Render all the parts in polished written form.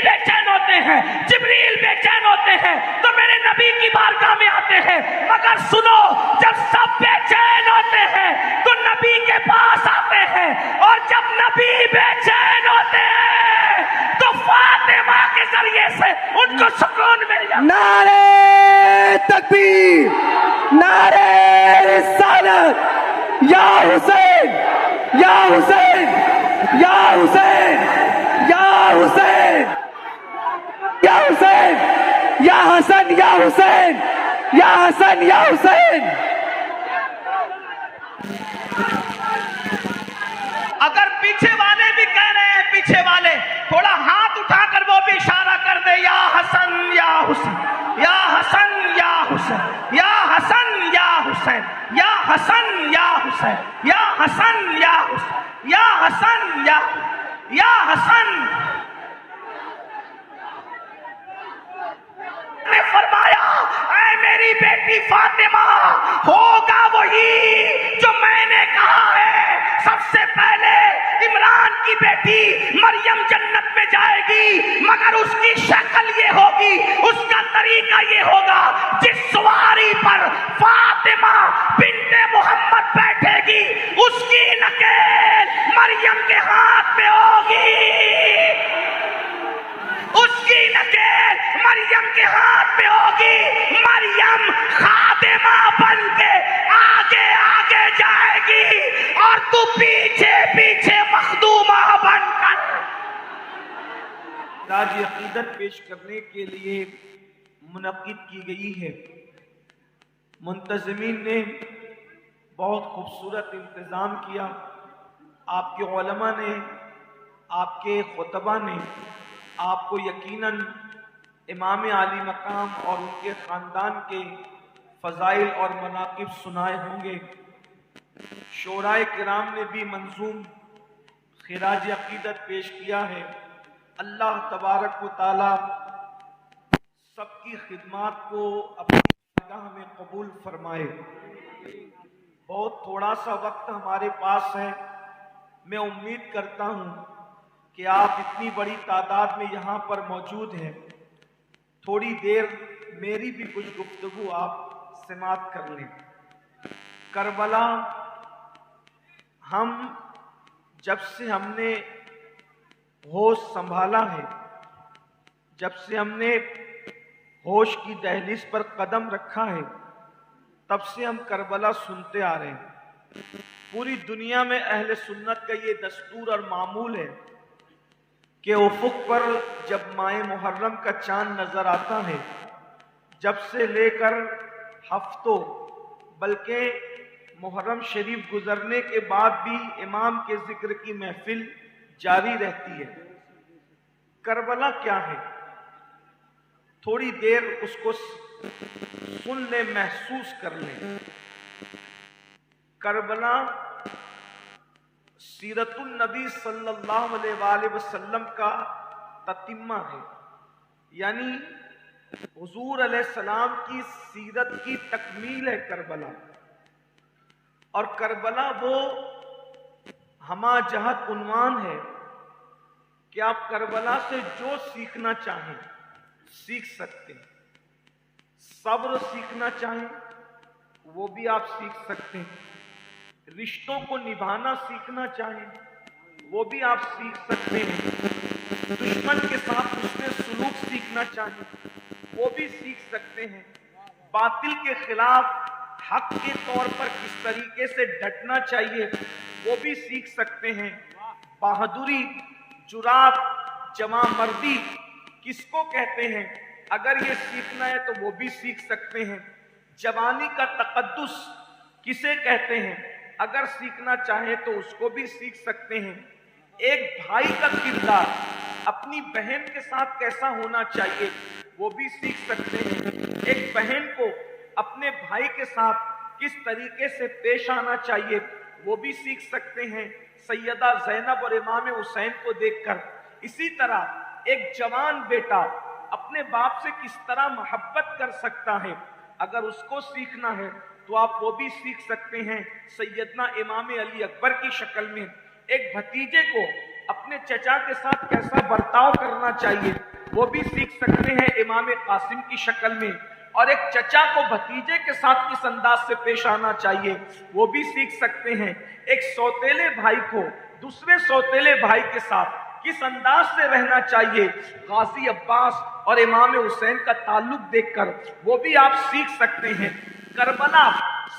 بے چین ہوتے ہیں، جبریل بے چین ہوتے ہیں تو میرے نبی کی بارگاہ میں آتے ہیں، مگر سنو جب سب بے چین ہوتے ہیں تو نبی کے پاس آتے ہیں، اور جب نبی بے چین ہوتے ہیں تو فاطمہ کے ذریعے سے ان کو سکون مل جاتا ہے۔ نعرہ تکبیر، نعرہ رسالت، یا حسین یا حسین یا حسین یا حسین یا حسین یا حسن یا حسین یا حسن یا حسین۔ اگر پیچھے والے بھی کہہ رہے ہیں، پیچھے والے تھوڑا ہاتھ اٹھا کر وہ بھی اشارہ کر دے، یا حسن یا حسین یا حسن یا حسین یا حسن یا حسین یا حسن یا حسین یا حسن یا حسین یا حسن یا حسن۔ نے فرمایا اے میری بیٹی فاطمہ، ہوگا وہی جو میں نے کہا ہے، سب سے پہلے عمران کی بیٹی مریم جنت میں جائے گی، مگر اس کی شکل یہ ہوگی، اس کا طریقہ یہ ہوگا، جس سواری پر فاطمہ بنت محمد بیٹھے گی اس کی نکیل مریم کے ہاتھ میں ہوگی، اس کی نکیل مریم کے ہاتھ میں ہوگی، مریم خادمہ بن کے آگے آگے جائے گی اور تو پیچھے پیچھے مخدومہ بن کر۔ خراج عقیدت پیش کرنے کے لیے منعقد کی گئی ہے۔ منتظمین نے بہت خوبصورت انتظام کیا، آپ کے علماء نے، آپ کے خطبہ نے آپ کو یقیناً امام عالی مقام اور ان کے خاندان کے فضائل اور مناقب سنائے ہوں گے۔ شورائے کرام نے بھی منظوم خراج عقیدت پیش کیا ہے۔ اللہ تبارک و تعالی سب کی خدمات کو اپنی بارگاہ میں قبول فرمائے۔ بہت تھوڑا سا وقت ہمارے پاس ہے، میں امید کرتا ہوں کہ آپ اتنی بڑی تعداد میں یہاں پر موجود ہیں، تھوڑی دیر میری بھی کچھ گفتگو آپ سماعت کر لیں۔ کربلا، ہم جب سے ہم نے ہوش سنبھالا ہے، جب سے ہم نے ہوش کی دہلیز پر قدم رکھا ہے، تب سے ہم کربلا سنتے آ رہے ہیں۔ پوری دنیا میں اہل سنت کا یہ دستور اور معمول ہے کہ افق پر جب ماہ محرم کا چاند نظر آتا ہے، جب سے لے کر ہفتوں بلکہ محرم شریف گزرنے کے بعد بھی امام کے ذکر کی محفل جاری رہتی ہے۔ کربلا کیا ہے؟ تھوڑی دیر اس کو سن لیں، محسوس کر لیں۔ کربلا سیرت النبی صلی اللہ علیہ وآلہ وسلم کا تتمہ ہے، یعنی حضور علیہ السلام کی سیرت کی تکمیل ہے کربلا۔ اور کربلا وہ ہمہ جہت عنوان ہے کہ آپ کربلا سے جو سیکھنا چاہیں سیکھ سکتے ہیں۔ صبر سیکھنا چاہیں وہ بھی آپ سیکھ سکتے ہیں، رشتوں کو نبھانا سیکھنا چاہیں وہ بھی آپ سیکھ سکتے ہیں، دشمن کے ساتھ حسن سلوک سیکھنا چاہیں وہ بھی سیکھ سکتے ہیں، باطل کے خلاف حق کے طور پر کس طریقے سے ڈٹنا چاہیے وہ بھی سیکھ سکتے ہیں، بہادری، جرات، جواں مردی کس کو کہتے ہیں اگر یہ سیکھنا ہے تو وہ بھی سیکھ سکتے ہیں، جوانی کا تقدس کسے کہتے ہیں اگر سیکھنا چاہیں تو اس کو بھی سیکھ سکتے ہیں، ایک بھائی کا کردار اپنی بہن کے ساتھ کیسا ہونا چاہیے وہ بھی سیکھ سکتے ہیں، ایک بہن کو اپنے بھائی کے ساتھ کس طریقے سے پیش آنا چاہیے وہ بھی سیکھ سکتے ہیں، سیدہ زینب اور امام حسین کو دیکھ کر۔ اسی طرح ایک جوان بیٹا اپنے باپ سے کس طرح محبت کر سکتا ہے اگر اس کو سیکھنا ہے تو آپ وہ بھی سیکھ سکتے ہیں، سیدنا امام علی اکبر کی شکل میں۔ ایک بھتیجے کو اپنے چچا کے ساتھ کیسا برتاؤ کرنا چاہیے وہ بھی سیکھ سکتے ہیں امام قاسم کی شکل میں، اور ایک چچا کو بھتیجے کے ساتھ کس انداز سے پیش آنا چاہیے وہ بھی سیکھ سکتے ہیں، ایک سوتیلے بھائی کو دوسرے سوتیلے بھائی کے ساتھ کس انداز سے رہنا چاہیے، غازی عباس اور امام حسین کا تعلق دیکھ کر وہ بھی آپ سیکھ سکتے ہیں۔ کربلا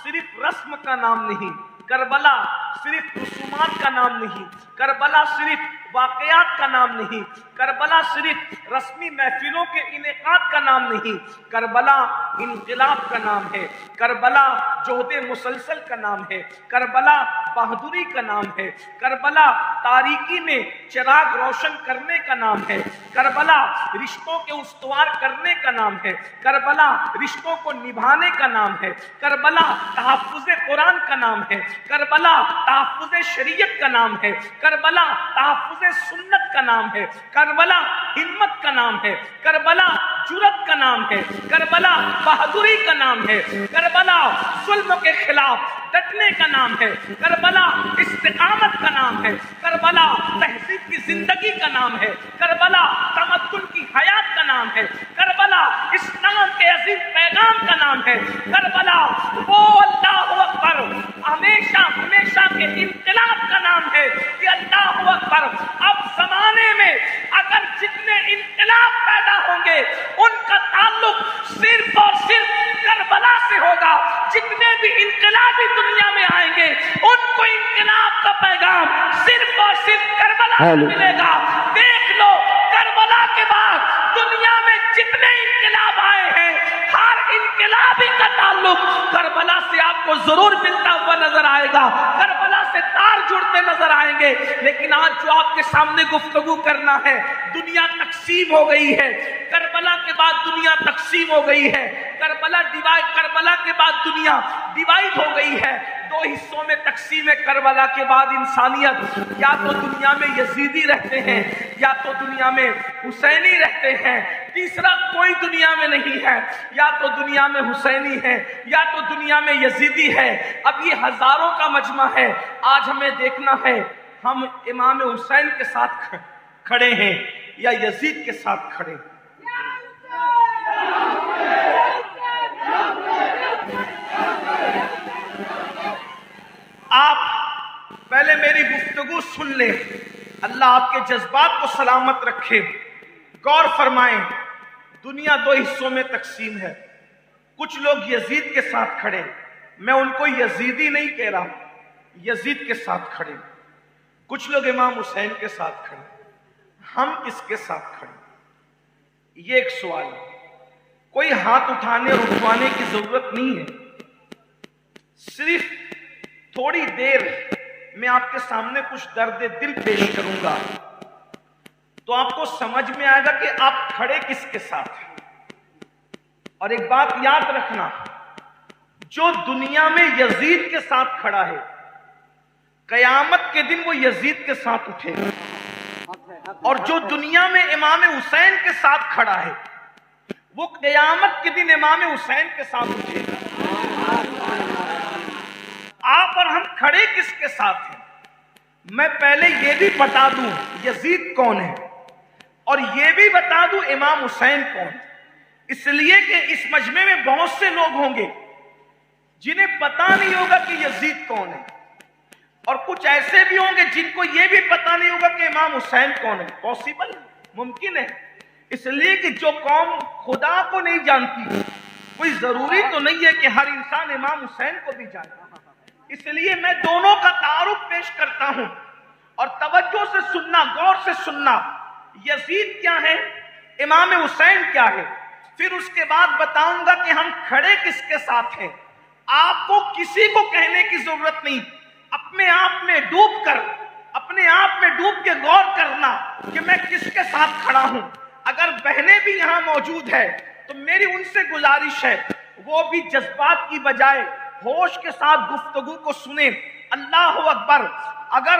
صرف رسم کا نام نہیں، کربلا صرف رسومات کا نام نہیں، کربلا صرف واقعات کا نام نہیں، کربلا صرف رسمی محفلوں کے انعقاد کا نام نہیں، کربلا انقلاب کا نام ہے، کربلا جہد مسلسل کا نام ہے، کربلا بہادری کا نام ہے، کربلا تاریکی میں چراغ روشن کرنے کا نام ہے، کربلا رشتوں کے استوار کرنے کا نام ہے، کربلا رشتوں کو نبھانے کا نام ہے، کربلا تحفظ قرآن کا نام ہے، کربلا تحفظ شریعت کا نام ہے، کربلا تحفظ سنت کا نام ہے، کربلا ہمت کا نام ہے، کربلا جرأت کا نام ہے، کربلا بہادری کا نام ہے، کربلا ظلم کے خلاف ڈٹنے کا نام ہے، کربلا استقامت کا نام ہے، کربلا تہذیب کی زندگی کا نام ہے، کربلا تمدن کی حیات کا نام ہے، کربلا اسلام کے عظیم پیغام کا نام ہے، کربلا وہ اللہ اکبر ہمیشہ ہمیشہ کے انقلاب کا نام ہے کہ اللہ اکبر اب زمانے میں اگر جتنے انقلاب پیدا ہوں گے ان کا تعلق صرف اور صرف کربلا سے ہوگا، جتنے بھی انقلابی دنیا میں آئیں گے ان کو انقلاب کا پیغام صرف اور صرف کربلا سے ملے گا۔ دیکھ لو کربلا کے بعد دنیا میں جتنے انقلاب آئے ہیں ہر انقلابی کا تعلق کربلا سے آپ کو ضرور ملتا ہوا نظر آئے گا، کربلا سے تار جڑتے نظر آئیں گے۔ لیکن آج جو آپ کے سامنے گفتگو کرنا ہے، دنیا تقسیم ہو گئی ہے، کربلا کے بعد دنیا تقسیم ہو گئی ہے، کربلا کے بعد دنیا ڈیوائیڈ ہو گئی ہے، دو حصوں میں تقسیم ہے کربلا کے بعد انسانیت، یا تو دنیا میں یزیدی رہتے ہیں یا تو دنیا میں حسینی رہتے ہیں، تیسرا کوئی دنیا میں نہیں ہے، یا تو دنیا میں حسینی ہے یا تو دنیا میں یزیدی ہے۔ اب یہ ہزاروں کا مجمع ہے، آج ہمیں دیکھنا ہے ہم امام حسین کے ساتھ کھڑے ہیں یا یزید کے ساتھ کھڑے ہیں۔ آپ پہلے میری گفتگو سن لیں، اللہ آپ کے جذبات کو سلامت رکھے، غور فرمائیں۔ دنیا دو حصوں میں تقسیم ہے، کچھ لوگ یزید کے ساتھ کھڑے، میں ان کو یزیدی نہیں کہہ رہا، یزید کے ساتھ کھڑے، کچھ لوگ امام حسین کے ساتھ کھڑے، ہم کس کے ساتھ کھڑے؟ یہ ایک سوال ہے، کوئی ہاتھ اٹھانے اور اٹھوانے کی ضرورت نہیں ہے، صرف تھوڑی دیر میں آپ کے سامنے کچھ درد دل پیش کروں گا تو آپ کو سمجھ میں آئے گا کہ آپ کھڑے کس کے ساتھ ہیں۔ اور ایک بات یاد رکھنا، جو دنیا میں یزید کے ساتھ کھڑا ہے قیامت کے دن وہ یزید کے ساتھ اٹھے گا، اور جو دنیا میں امام حسین کے ساتھ کھڑا ہے وہ قیامت کے دن امام حسین کے ساتھ اٹھے گا۔ آپ اور ہم کھڑے کس کے ساتھ ہیں؟ میں پہلے یہ بھی بتا دوں یزید کون ہے، اور یہ بھی بتا دوں امام حسین کون ہے، اس لیے کہ اس مجمع میں بہت سے لوگ ہوں گے جنہیں پتا نہیں ہوگا کہ یزید کون ہے، اور کچھ ایسے بھی ہوں گے جن کو یہ بھی پتا نہیں ہوگا کہ امام حسین کون ہے۔ پاسبل ممکن ہے، اس لیے کہ جو قوم خدا کو نہیں جانتی، کوئی ضروری تو نہیں ہے کہ ہر انسان امام حسین کو بھی جانے، اس لیے میں دونوں کا تعارف پیش کرتا ہوں، اور توجہ سے سننا، غور سے سننا، یزید کیا ہے، امام حسین کیا ہے، پھر اس کے بعد بتاؤں گا کہ ہم کھڑے کس کے ساتھ ہیں۔ آپ کو کسی کو کہنے کی ضرورت نہیں، اپنے آپ میں ڈوب کے غور کرنا کہ میں کس کے ساتھ کھڑا ہوں۔ اگر بہنیں بھی یہاں موجود ہے تو میری ان سے گزارش ہے وہ بھی جذبات کی بجائے ہوش کے ساتھ گفتگو کو سنیں۔ اللہ اکبر، اگر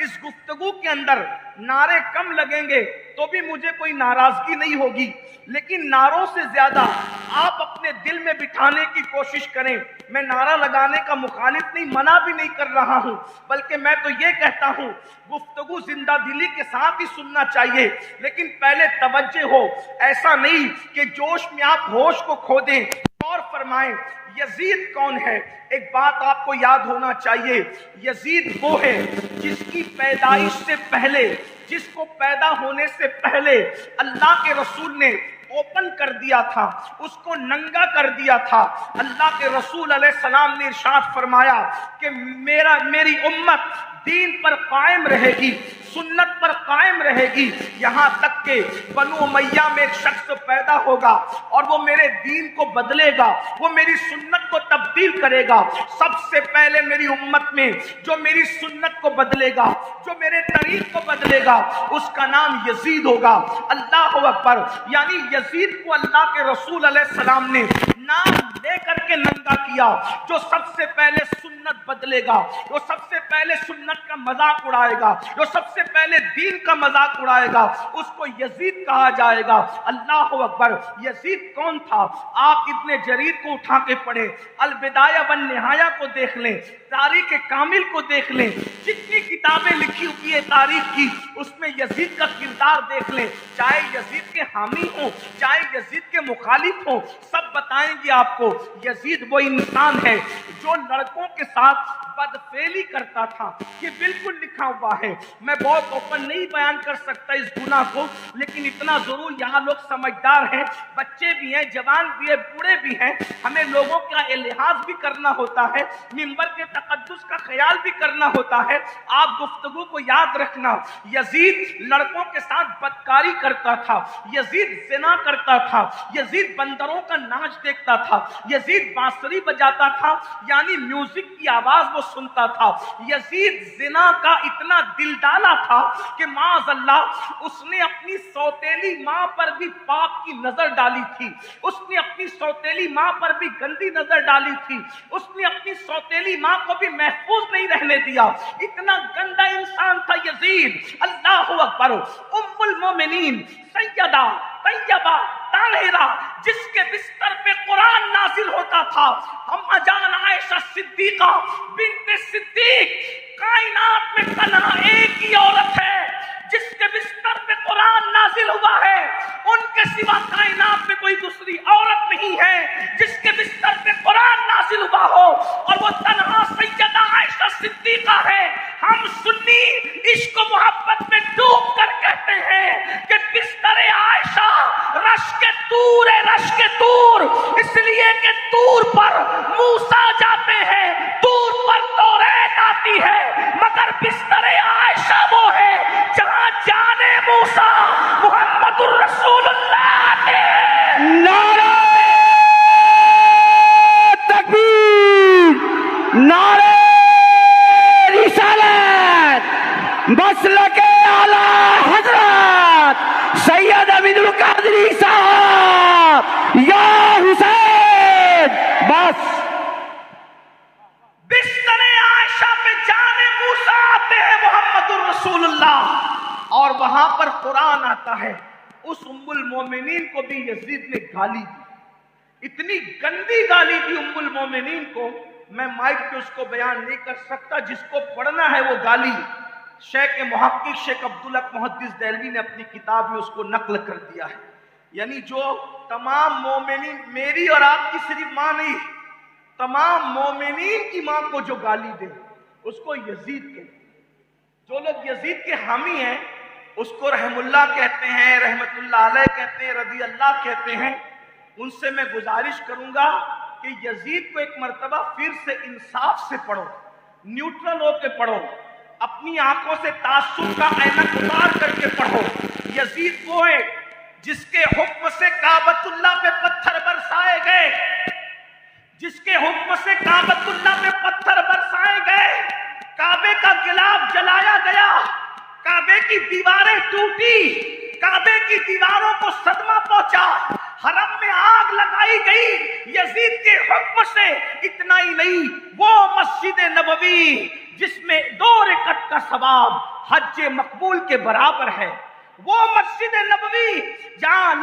اس گفتگو کے اندر نعرے کم لگیں گے تو بھی مجھے کوئی ناراضگی نہیں ہوگی، لیکن نعروں سے زیادہ آپ اپنے دل میں بٹھانے کی کوشش کریں. میں نعرہ لگانے کا مخالف نہیں، منع بھی نہیں کر رہا ہوں، بلکہ میں تو یہ کہتا ہوں گفتگو زندہ دلی کے ساتھ ہی سننا چاہیے، لیکن پہلے توجہ ہو. ایسا نہیں کہ جوش میں آپ ہوش کو کھو دیں. اور فرمائیں یزید کون ہے؟ ایک بات آپ کو یاد ہونا چاہیے، یزید وہ ہے جس کی پیدائش سے پہلے، جس کو پیدا ہونے سے پہلے اللہ کے رسول نے اوپن کر دیا تھا، اس کو ننگا کر دیا تھا. اللہ کے رسول علیہ السلام نے ارشاد فرمایا کہ میری امت دین پر قائم رہے گی، سنت پر قائم رہے گی، یہاں تک کہ بنو امیہ میں ایک شخص پیدا ہوگا اور وہ میرے دین کو بدلے گا، وہ میری سنت کو تبدیل کرے گا. سب سے پہلے میری امت میں جو میری سنت کو بدلے گا، جو میرے طریق کو بدلے گا، اس کا نام یزید ہوگا. اللہ اکبر. یعنی یزید کو اللہ کے رسول علیہ السلام نے نام لے کر کے ننگا کیا. جو سب سے پہلے سنت بدلے گا، جو سب سے پہلے سنت کا مذاق اڑائے گا، جو سب سے پہلے دین کا مذاق اڑائے گا، اس کو یزید کہا جائے گا. اللہ اکبر. یزید کون تھا؟ آپ ابن جریر کو اٹھا کے پڑھیں، البدایہ والنہایہ کو دیکھ لیں، تاریخ کامل کو دیکھ لیں، جتنی کتابیں لکھی ہوئی ہے تاریخ کی، اس میں یزید کا کردار دیکھ لیں. چاہے یزید کے حامی ہوں، چاہے یزید کے مخالف ہوں، سب بتائیں گے آپ کو یزید وہ انسان ہے جو لڑکوں کے ساتھ بدفعلی کرتا تھا. یہ بالکل لکھا ہوا ہے. میں بہت اوپن نہیں بیان کر سکتا اس گناہ کو، لیکن اتنا ضرور یہاں لوگ سمجھدار ہیں، بچے بھی ہیں، جوان بھی ہیں، بوڑھے بھی ہیں. ہمیں لوگوں کا لحاظ بھی کرنا ہوتا ہے، منبر کے تقدس کا خیال بھی کرنا ہوتا ہے. آپ گفتگو کو یاد رکھنا، یزید لڑکوں کے ساتھ بدکاری کرتا تھا، یزید زنا کرتا تھا، یزید بندروں کا ناچ دیکھتا تھا، یزید بانسری بجاتا تھا، یعنی میوزک کی آواز وہ سنتا تھا. یزید زنا کا اتنا دل ڈالا تھا کہ معاذ اللہ اس نے اپنی سوتیلی ماں پر بھی پاپ کی نظر ڈالی تھی، اس نے اپنی سوتیلی ماں پر بھی گندی نظر ڈالی تھی، اس نے اپنی سوتیلی ماں کو بھی محفوظ نہیں رہنے دیا. اتنا گندا انسان تھا یزید. اللہ اکبر. ام المومنین سیدہ طیبہ طاہرہ جس کے بستر پہ قرآن نازل ہوتا تھا، اما جان عائشہ صدیقہ بنت صدیق، کائنات میں تنہا ایک ہی عورت ہے جس کے بستر پہ قرآن نازل ہوا ہے. ان کے سوا کائنات میں کوئی دوسری عورت نہیں ہے جس کے بستر پہ قرآن نازل ہوا ہو، اور وہ تنہا سیدہ عائشہ صدیقہ ہے. ہم سنی عشق و محبت میں ڈوب کر کہتے ہیں کہ بستر عائشہ رشک طور ہے، رشک طور، اس لیے کہ طور پر موسیٰ جاتے ہیں، طور پر توریت آتی ہے، مگر بستر عائشہ وہ ہے جہاں جانے موسیٰ محمد الرسول اللہ نے نعرہ تکبیر، نعرہ رسالت، مسلک اعلی حضرت سید امین القادری صاحب، یا حسین. بس بستر عائشہ پہ جانے موسیٰ آتے ہیں محمد الرسول اللہ، اور وہاں پر قرآن آتا ہے. اس ام المومنین کو بھی یزید نے گالی دی، اتنی گندی گالی دی ام المومنین کو، میں مائک پہ اس کو بیان نہیں کر سکتا. جس کو پڑھنا ہے وہ گالی شیخ محقق شیخ عبدالحق محدث دہلوی نے اپنی کتاب میں اس کو نقل کر دیا ہے. یعنی جو تمام مومنین، میری اور آپ کی صرف ماں نہیں، تمام مومنین کی ماں کو جو گالی دے اس کو یزید کہتے. جو لوگ یزید کے حامی ہیں اس کو رحم اللہ کہتے ہیں، رحمت اللہ علیہ کہتے ہیں، رضی اللہ کہتے ہیں. ان سے میں گزارش کروں گا کہ یزید کو ایک مرتبہ پھر سے انصاف سے پڑھو، نیوٹرل ہو کے پڑھو، اپنی آنکھوں سے تعصب کا اینک اتار کر کے پڑھو. یزید وہ ہے جس کے حکم سے کعبۃ اللہ پہ پتھر برسائے گئے، جس کے حکم سے کعبۃ اللہ پہ پتھر برسائے گئے، کعبے کا غلاف جلایا گیا، کعبے کی دیواریں ٹوٹی، کعبے کی دیواروں کو صدمہ پہنچا، حرم میں آگ لگائی گئی یزید کے حکم سے. اتنا ہی نہیں، وہ مسجد نبوی جس میں 2 رکعت کا ثواب حج مقبول کے برابر ہے، وہ مسجد نبوی جہاں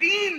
3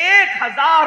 1000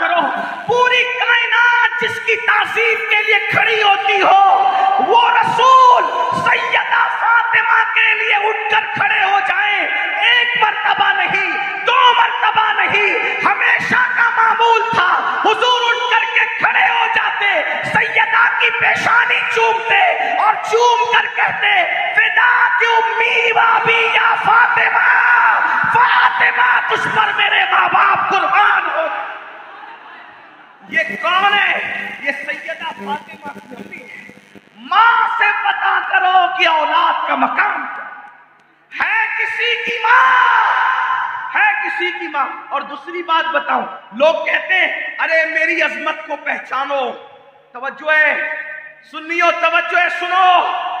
کرو. پوری کائنات جس کی تعظیم کے لیے کھڑی ہوتی ہو وہ رسول سیدہ فاطمہ کے لیے اٹھ کر کھڑے ہو جائیں. ایک مرتبہ نہیں، دو مرتبہ نہیں، ہمیشہ کا معمول تھا. حضور اٹھ کر کے کھڑے ہو جاتے، سیدہ کی پیشانی چومتے اور چوم کر کہتے فدا کی امی و ابی یا فاطمہ، فاطمہ تجھ پر میرے ماں باپ قربان ہو. یہ کون ہے؟ یہ سیدہ فاطمہ کی امی ہے. ماں سے پتا کرو کہ اولاد کا مقام ہے. کسی کی ماں ہے، کسی کی ماں. اور دوسری بات بتاؤں، لوگ کہتے ہیں ارے میری عظمت کو پہچانو. توجہ ہے سنیو، توجہ ہے سنو.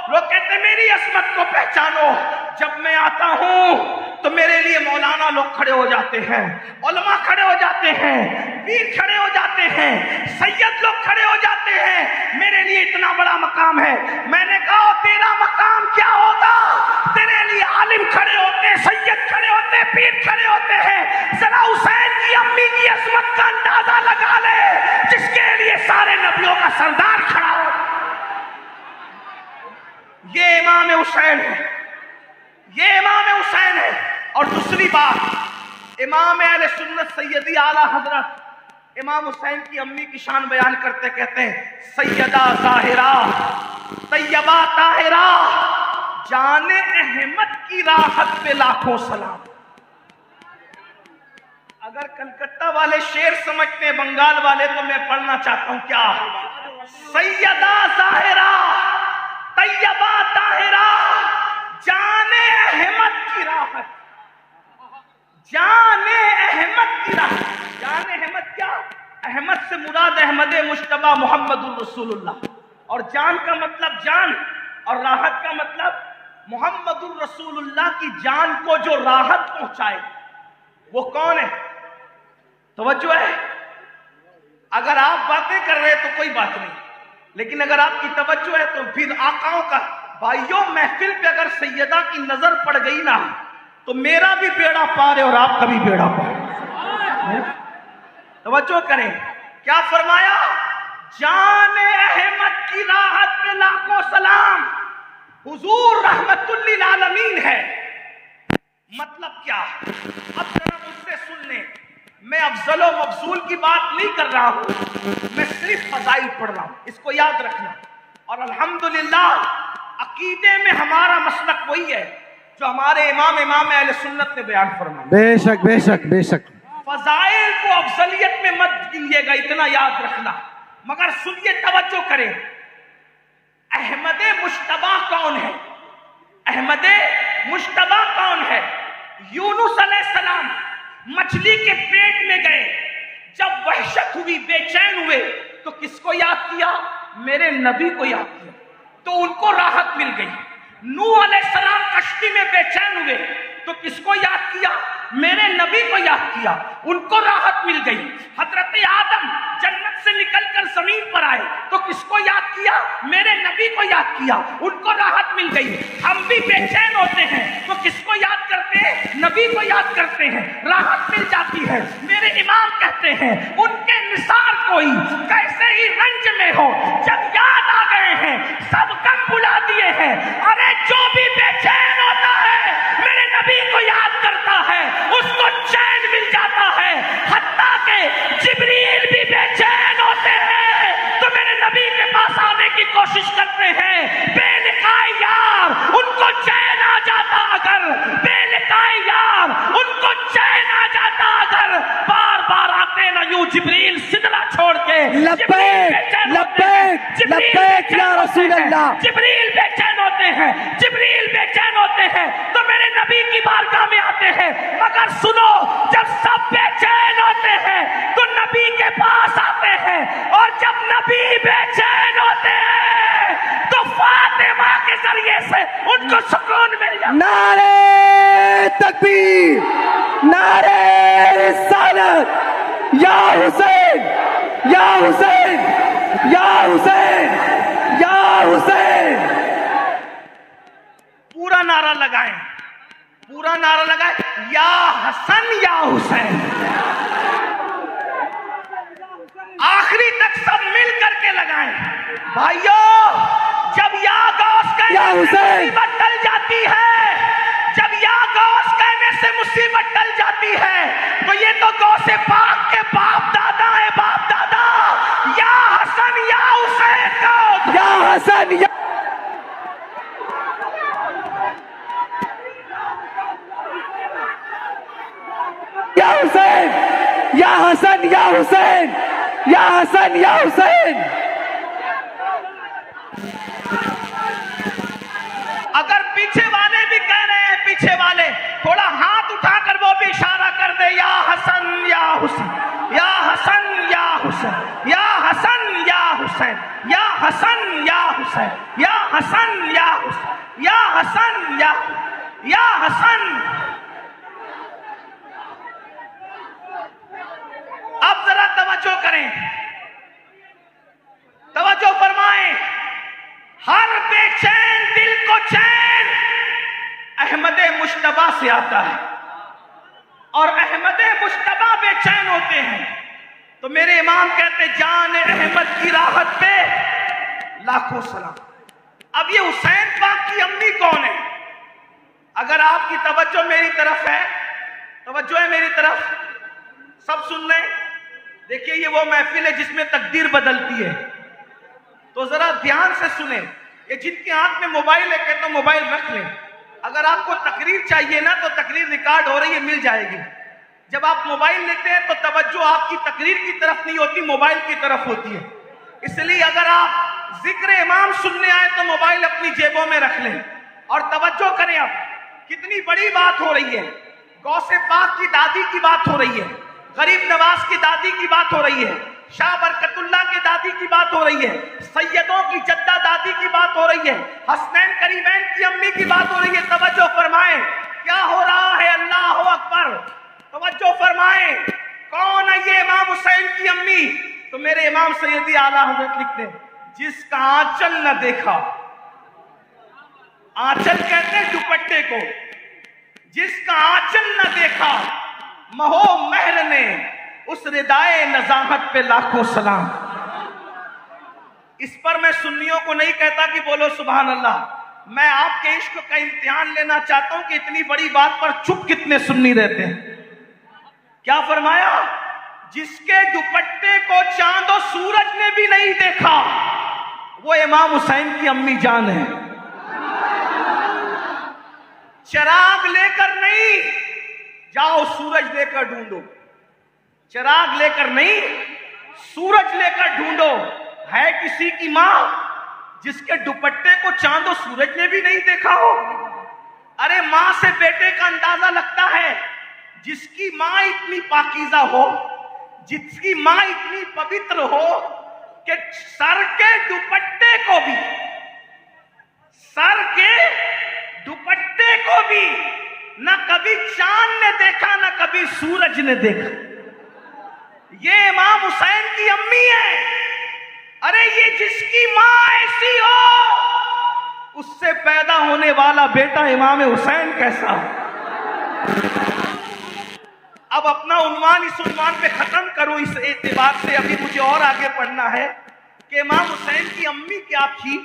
لوگ کہتے ہیں میری عظمت کو پہچانو. جب میں آتا ہوں تو میرے لیے مولانا لوگ کھڑے ہو جاتے ہیں، علماء کھڑے ہو جاتے ہیں، پیر کھڑے ہو جاتے ہیں، سید لوگ کھڑے ہو جاتے ہیں. میرے لیے اتنا بڑا مقام ہے. میں نے کہا تیرا مقام کیا ہوگا؟ تیرے لیے عالم کھڑے ہوتے، سید کھڑے ہوتے، پیر کھڑے ہوتے ہیں. ذرا حسین کی امی کی عظمت کا اندازہ لگا لے جس کے لیے سارے نبیوں کا سردار کھڑا ہو. یہ امام حسین ہے، یہ امام حسین ہے. اور دوسری بات، امام اہل سنت سیدی اعلیٰ حضرت امام حسین کی امی کی شان بیان کرتے کہتے ہیں سیدہ ظاہرہ طیبہ طاہرہ جان احمد کی راحت پہ لاکھوں سلام. اگر کلکتہ والے شعر سمجھتے ہیں بنگال والے تو میں پڑھنا چاہتا ہوں. کیا سیدہ ظاہرہ طیبہ طاہرہ جان احمد کی راحت، جان احمد کی راحت. جان احمد کیا؟ احمد سے مراد احمد مجتبی محمد الرسول اللہ. اور جان کا مطلب جان اور راحت کا مطلب محمد الرسول اللہ کی جان کو جو راحت پہنچائے وہ کون ہے؟ توجہ ہے. اگر آپ باتیں کر رہے تو کوئی بات نہیں، لیکن اگر آپ کی توجہ ہے تو پھر آقاؤں کا. بھائیوں محفل پہ اگر سیدہ کی نظر پڑ گئی نا تو میرا بھی بیڑا پار ہے اور آپ کا بھی بیڑا پار. توجہ کریں، کیا فرمایا؟ جان احمد کی راحت پہ لاکھوں سلام. حضور رحمت للعالمین ہے. مطلب کیا؟ اب ذرا مجھ سے سن لیں. میں افضل و مفضول کی بات نہیں کر رہا ہوں، میں صرف فضائل پڑھ رہا ہوں، اس کو یاد رکھنا. اور الحمدللہ عقیدے میں ہمارا مسلک وہی ہے جو ہمارے امام اہل سنت نے بیان فرمایا. بے شک بے شک بے شک. فضائل کو افضلیت میں مت گنیے گا، اتنا یاد رکھنا. مگر سنیے، توجہ کریں. احمد مجتبی کون ہے؟ احمد مجتبی کون ہے؟ یونس علیہ السلام مچھلی کے پیٹ میں گئے، جب وحشت ہوئی، بے چین ہوئے تو کس کو یاد کیا؟ میرے نبی کو یاد کیا تو ان کو راحت مل گئی. نوح علیہ السلام کشتی میں بے چین ہوئے تو کس کو یاد کیا؟ میرے نبی کو یاد کیا، ان کو راحت مل گئی. حضرت آدم جنت سے نکل کر زمین پر آئے تو کس کو یاد کیا؟ میرے نبی کو یاد کیا، ان کو راحت مل گئی. ہم بھی بے چین ہوتے ہیں تو کس کو یاد کرتے ہیں؟ نبی کو یاد کرتے ہیں، راحت مل جاتی ہے. میرے امام کہتے ہیں ان کے نثار کوئی کیسے ہی رنج میں ہو، جب یاد آ گئے ہیں سب کم بلا دیے ہیں. ارے جو بھی بے چین ہوتا ہے میرے نبی کو یاد کرتا ہے اس کو چین مل جاتا ہے. حتیٰ کہ جبریل بھی بے چین ہوتے ہیں تو میرے نبی کے پاس آنے کی کوشش کرتے ہیں. بے لقائے یار ان کو چین آ جاتا، اگر بے لقائے یار ان کو چین آ جاتا، اگر بار بار آتے نہ یوں جبریل سدرا چھوڑ کے. لبیک لبیک لبیک یا رسول اللہ. جبریل بے چین ہوتے ہیں، جبریل بے چین ہوتے ہیں تو میرے نبی کی بارگاہ میں آتے ہیں. مگر سنو، جب سب بے چین ہوتے ہیں تو نبی کے پاس آتے ہیں، اور جب نبی بے چین ہوتے ہیں تو فاطمہ کے ذریعے سے ان کو سکون مل جاتا ہے. نعرے تکبیر، نعرے رسالت. یا حسین یا حسین یا حسین یا حسین. پورا نعرہ لگائیں، پورا نعرہ لگائیں، یا حسن یا حسین. آخری تک سب مل کر کے لگائیں. بھائیو، جب یا غوث کہنے سے مصیبت ٹل جاتی ہے، جب یا غوث کہنے سے مصیبت ٹل جاتی ہے، تو یہ تو غوث پاک کے باپ دادا ہے، باپ دادا. یا حسن یا حسین کو، یا حسن یا حسین، یا حسن یا حسین، یا حسن یا حسین. اگر پیچھے والے بھی کہہ رہے ہیں، پیچھے والے تھوڑا ہاتھ اٹھا کر وہ بھی اشارہ کر دے، یا حسن یا حسین، یا حسن یا حسین، یا حسن یا حسین، یا حسن یا حسین، یا حسن یا حسین، یا حسن یا حسن. اب ذرا توجہ کریں، توجہ فرمائیں. ہر بے چین دل کو چین احمد مجتبیٰ سے آتا ہے، اور احمد مجتبیٰ بے چین ہوتے ہیں. تو میرے امام کہتے جان احمد کی راحت پہ لاکھوں سلام. اب یہ حسین پاک کی امی کون ہے؟ اگر آپ کی توجہ میری طرف ہے، توجہ ہے میری طرف، سب سن لیں. دیکھیے یہ وہ محفل ہے جس میں تقدیر بدلتی ہے، تو ذرا دھیان سے سنیں. یہ جن کے ہاتھ میں موبائل ہے کہ تو موبائل رکھ لیں. اگر آپ کو تقریر چاہیے نا تو تقریر ریکارڈ ہو رہی ہے، مل جائے گی. جب آپ موبائل لیتے ہیں تو توجہ آپ کی تقریر کی طرف نہیں ہوتی، موبائل کی طرف ہوتی ہے. اس لیے اگر آپ ذکر امام سننے آئے تو موبائل اپنی جیبوں میں رکھ لیں اور توجہ کریں. اب کتنی بڑی بات ہو رہی ہے. غوث پاک کی دادی کی بات ہو رہی ہے، غریب نواز کی دادی کی بات ہو رہی ہے، شاہ برکت اللہ کی دادی کی بات ہو رہی ہے، سیدوں کی جدہ دادی کی بات ہو رہی ہے، حسنین کریمین کی امی کی بات ہو رہی ہے. توجہ فرمائیں کیا ہو رہا ہے. اللہ اکبر. توجہ فرمائیں کون ہے یہ امام حسین کی امی؟ تو میرے امام سیدی اعلیٰ حضرت لکھتے ہیں جس کا آنچل نہ دیکھا، آنچل کہتے ہیں دوپٹے کو، جس کا آنچل نہ دیکھا مہو مہر نے اس ردائے نزاہت پہ لاکھوں سلام. اس پر میں سنیوں کو نہیں کہتا کہ بولو سبحان اللہ، میں آپ کے عشق کا امتحان لینا چاہتا ہوں کہ اتنی بڑی بات پر چپ کتنے سنی رہتے ہیں. کیا فرمایا؟ جس کے دوپٹے کو چاند و سورج نے بھی نہیں دیکھا وہ امام حسین کی امی جان ہے. چراغ لے کر نہیں، جاؤ سورج لے کر ڈھونڈو. چراغ لے کر نہیں، سورج لے کر ڈھونڈو. ہے کسی کی ماں جس کے دوپٹے کو چاند و سورج نے بھی نہیں دیکھا ہو؟ ارے ماں سے بیٹے کا اندازہ لگتا ہے. جس کی ماں اتنی پاکیزہ ہو، جس کی ماں اتنی پوتر ہو کہ سر کے دوپٹے کو بھی، سر کے دوپٹے کو بھی نہ کبھی چاند نے دیکھا نہ کبھی سورج نے دیکھا. یہ امام حسین کی امی ہے. ارے یہ جس کی ماں ایسی ہو اس سے پیدا ہونے والا بیٹا امام حسین کیسا ہو. اب اپنا عنوان اس عنوان پہ ختم کروں اس اعتبار سے، ابھی مجھے اور آگے پڑھنا ہے کہ امام حسین کی امی کیا تھی.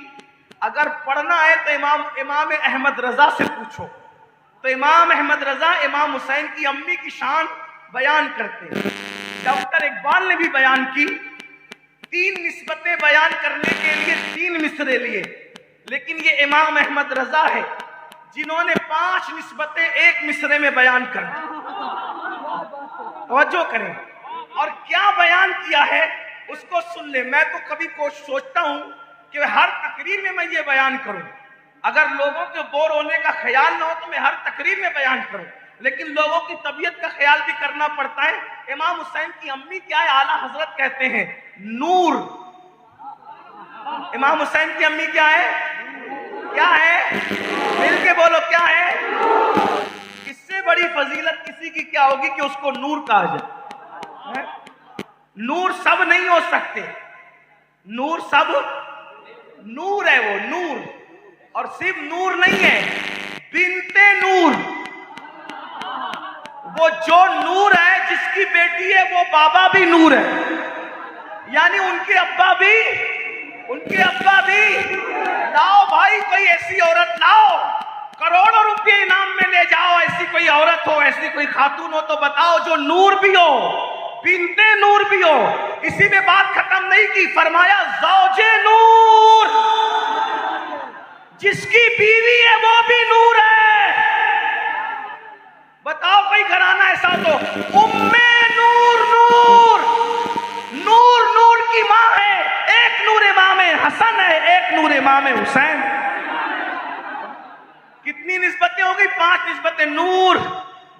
اگر پڑھنا ہے تو امام احمد رضا سے پوچھو. تو امام احمد رضا امام حسین کی امی کی شان بیان کرتے ہیں. ڈاکٹر اقبال نے بھی بیان کی. 3 نسبتیں بیان کرنے کے لیے 3 مصرے لیے، لیکن یہ امام احمد رضا ہے جنہوں نے 5 نسبتیں 1 مصرے میں بیان کر دی. توجہ کریں اور کیا بیان کیا ہے اس کو سن لیں. میں تو کبھی سوچتا ہوں کہ ہر تقریر میں یہ بیان کروں. اگر لوگوں کے بور ہونے کا خیال نہ ہو تو میں ہر تقریر میں بیان کروں، لیکن لوگوں کی طبیعت کا خیال بھی کرنا پڑتا ہے. امام حسین کی امی کیا ہے؟ اعلیٰ حضرت کہتے ہیں نور. امام حسین کی امی کیا ہے؟ کیا ہے؟ مل کے بولو کیا ہے؟ اس سے بڑی فضیلت کسی کی کیا ہوگی کہ اس کو نور کہا جائے. نور سب نہیں ہو سکتے. نور سب نور ہے، وہ نور. اور صرف نور نہیں ہے، بنتے نور. وہ جو نور ہے جس کی بیٹی ہے وہ بابا بھی نور ہے. یعنی ان کے ابا بھی لاؤ بھائی، کوئی ایسی عورت لاؤ، کروڑوں روپے انعام میں لے جاؤ، ایسی کوئی عورت ہو، ایسی کوئی خاتون ہو تو بتاؤ جو نور بھی ہو، بنتے نور بھی ہو۔ اسی میں بات ختم نہیں کی، فرمایا زوج نور، جس کی بیوی ہے وہ بھی نور ہے۔ بتاؤ کوئی گھرانہ ایسا تو ام نور، نور کی ماں ہے، ایک نور امام حسن ہے، ایک نور امام حسین۔ کتنی نسبتیں ہو گئی؟ 5 نسبتیں، نور،